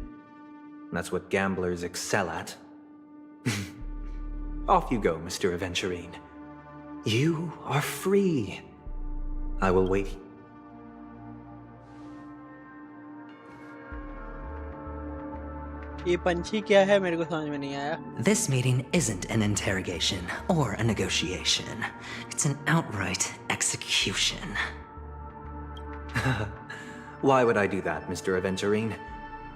That's what gamblers excel at. Off you go, Mr. Aventurine. You are free. I will wait. ये पंछी क्या है मेरे को समझ में नहीं आया. This meeting isn't an interrogation or a negotiation. It's an outright execution. Why would I do that, Mr. Aventurine?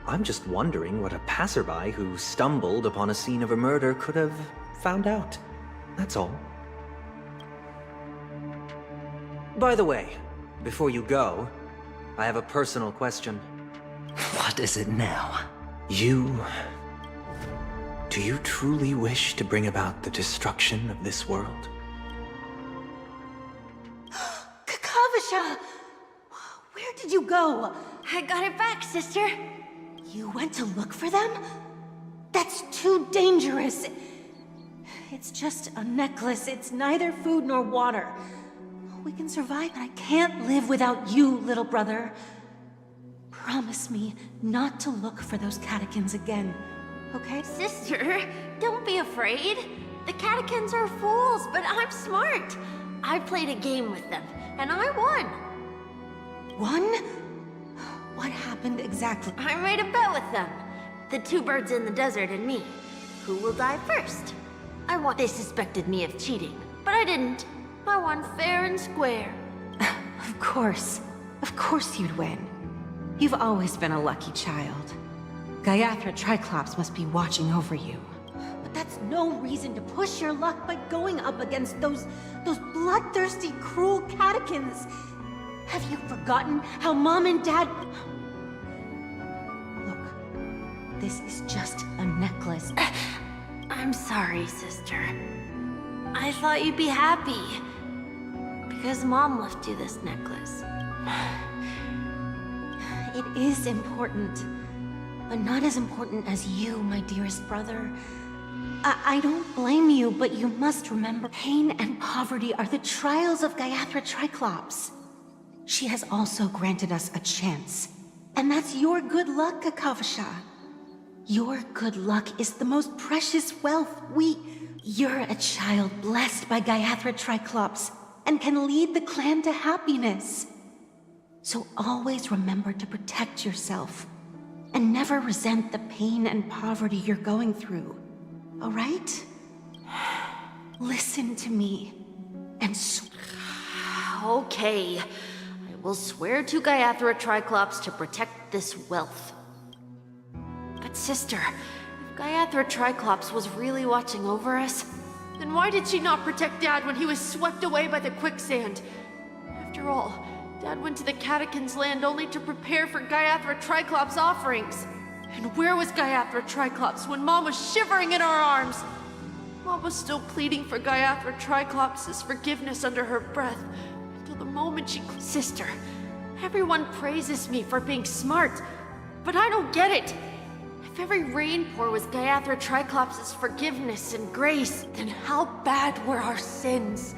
I'm just wondering what a passerby who stumbled upon a scene of a murder could have found out. That's all. By the way, before you go, I have a personal question. What is it now? Do you truly wish to bring about the destruction of this world? Kakavasha! Where did you go? I got it back, sister. You went to look for them? That's too dangerous. It's just a necklace. It's neither food nor water. We can survive, but I can't live without you, little brother. Promise me not to look for those catechins again, okay? Sister, don't be afraid. The catechins are fools, but I'm smart. I played a game with them, and I won. Won? What happened exactly? I made a bet with them. The two birds in the desert and me. Who will die first? They suspected me of cheating, but I didn't. I won fair and square. Of course. Of course you'd win. You've always been a lucky child. Gaiathra Triclops must be watching over you. But that's no reason to push your luck by going up against those bloodthirsty, cruel catechins. Have you forgotten how Mom and Dad... Look, this is just a necklace. I'm sorry, sister. I thought you'd be happy. Because Mom left you this necklace. It is important. But not as important as you, my dearest brother. I don't blame you, but you must remember pain and poverty are the trials of Gaiathra Triclops. She has also granted us a chance. And that's your good luck, Kakavasha. Your good luck is the most precious wealth. You're a child blessed by Gaiathra Triclops and can lead the clan to happiness. So always remember to protect yourself and never resent the pain and poverty you're going through. All right? Listen to me and Okay. I will swear to Gaiathra Triclops to protect this wealth. But sister, if Gaiathra Triclops was really watching over us, then why did she not protect Dad when he was swept away by the quicksand? After all, Dad went to the Catechins' land only to prepare for Gaiathra Triclops' offerings. And where was Gaiathra Triclops when Mom was shivering in our arms? Mom was still pleading for Gaiathra Triclops' forgiveness under her breath, until the moment she... Sister, everyone praises me for being smart, but I don't get it. If every rainpour was Gaiathra Triclops' forgiveness and grace, then how bad were our sins?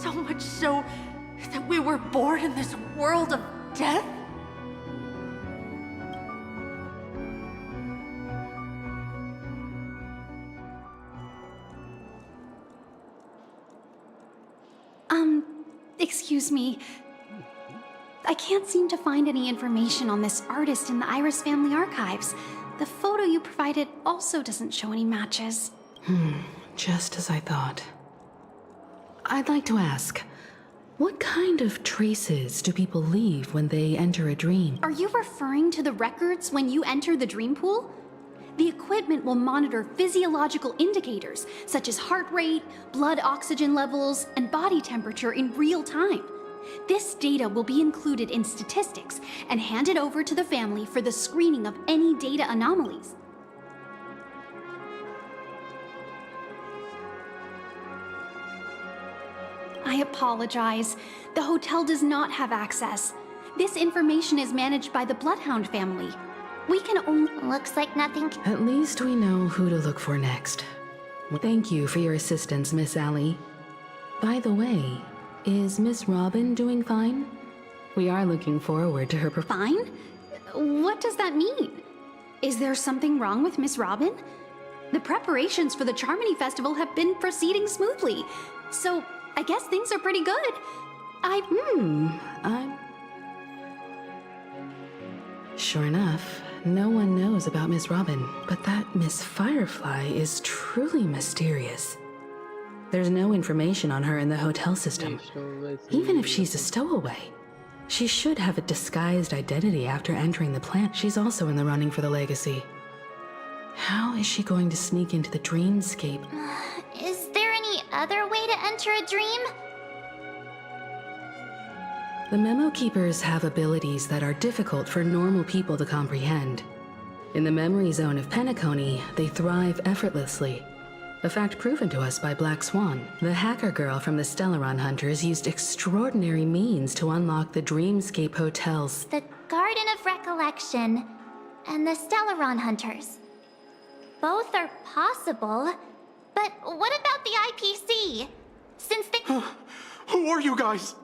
So much so that we were born in this world of death? Excuse me. I can't seem to find any information on this artist in the Iris family archives. The photo you provided also doesn't show any matches. Just as I thought. I'd like to ask, what kind of traces do people leave when they enter a dream? Are you referring to the records when you enter the dream pool? The equipment will monitor physiological indicators such as heart rate, blood oxygen levels, and body temperature in real time. This data will be included in statistics and handed over to the family for the screening of any data anomalies. I apologize. The hotel does not have access. This information is managed by the Bloodhound family. We can only... Looks like nothing... At least we know who to look for next. Thank you for your assistance, Miss Allie. By the way, is Miss Robin doing fine? We are looking forward to her Fine? What does that mean? Is there something wrong with Miss Robin? The preparations for the Charmony Festival have been proceeding smoothly, so I guess things are pretty good. Sure enough, no one knows about Miss Robin, but that Miss Firefly is truly mysterious. There's no information on her in the hotel system, even if she's a stowaway. She should have a disguised identity after entering the plant. She's also in the running for the legacy. How is she going to sneak into the dreamscape? Is there any other way to enter a dream? The Memo Keepers have abilities that are difficult for normal people to comprehend. In the memory zone of Penacony, they thrive effortlessly. A fact proven to us by Black Swan. The hacker girl from the Stellaron Hunters used extraordinary means to unlock the Dreamscape Hotel's... The Garden of Recollection and the Stellaron Hunters. Both are possible, but what about the IPC? Since they... Who are you guys?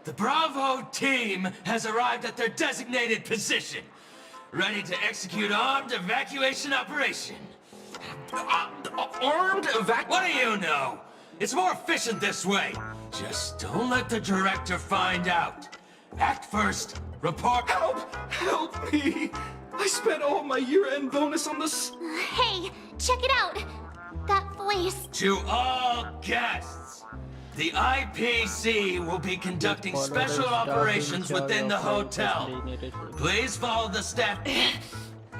The Bravo team has arrived at their designated position, ready to execute armed evacuation operation. Armed evac... What do you know? It's more efficient this way. Just don't let the director find out. Act first, report... Help me! I spent all my year-end bonus on this... Hey, check it out! That voice... To all guests, the IPC will be conducting special operations within the hotel. Please follow the staff...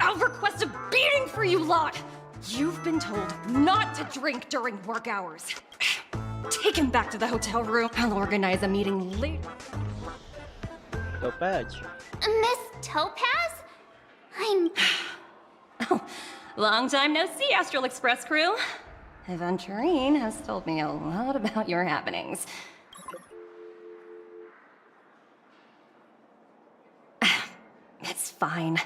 I'll request a beating for you lot! You've been told not to drink during work hours. Take him back to the hotel room. I'll organize a meeting later. Topaz. Miss Topaz? I'm... Oh, long time no see, Astral Express crew. Aventurine has told me a lot about your happenings. It's fine.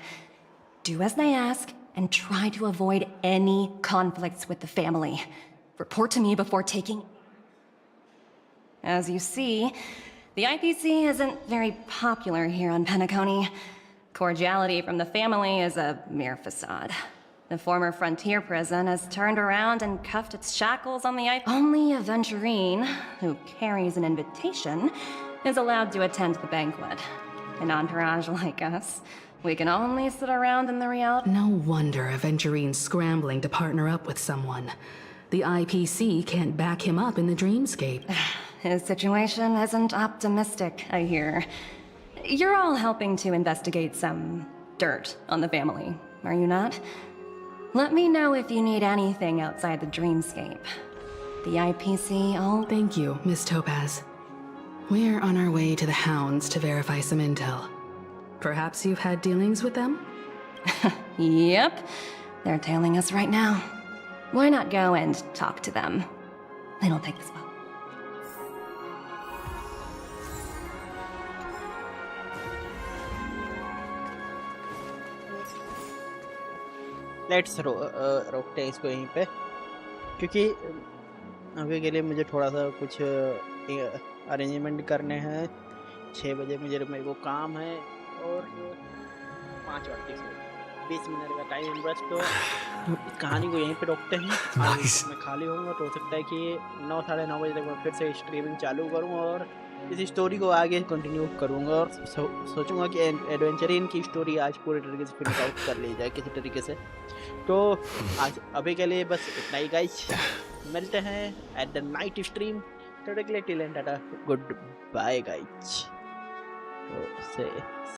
Do as they ask, and try to avoid any conflicts with the family. Report to me before taking... As you see, the IPC isn't very popular here on Penacony. Cordiality from the family is a mere facade. The former frontier prison has turned around and cuffed its shackles on the Only Aventurine, who carries an invitation, is allowed to attend the banquet. An entourage like us, we can only sit around in the reality... No wonder Aventurine's scrambling to partner up with someone. The IPC can't back him up in the dreamscape. His situation isn't optimistic, I hear. You're all helping to investigate some dirt on the family, are you not? Let me know if you need anything outside the dreamscape. The IPC all... Thank you, Miss Topaz. We're on our way to the Hounds to verify some intel. Perhaps you've had dealings with them? Yep. They're tailing us right now. Why not go and talk to them? It'll take this well. Let's रोकते हैं इसको यहीं पे क्योंकि अभी के लिए मुझे थोड़ा सा कुछ अरेंजमेंट करने हैं 6 बजे मेरे को काम है और 5:20 मिनट का टाइम बच तो इस कहानी को यहीं पे रोकते हैं मैं खाली होऊंगा तो हो सकता है कि 9 साढ़े 9 बजे तक मैं फिर से स्ट्रीमिंग चालू करूँ और इस स्टोरी को आगे कंटिन्यू करूँगा और सोचूंगा कि एडवेंचरिन की स्टोरी आज पूरे तरीके से फिनिश आउट कर ली जाए किसी तरीके से तो आज अभी के लिए बस इतना ही गाइस मिलते हैं एट द नाइट स्ट्रीम तब तक के लिए till and tata good bye guys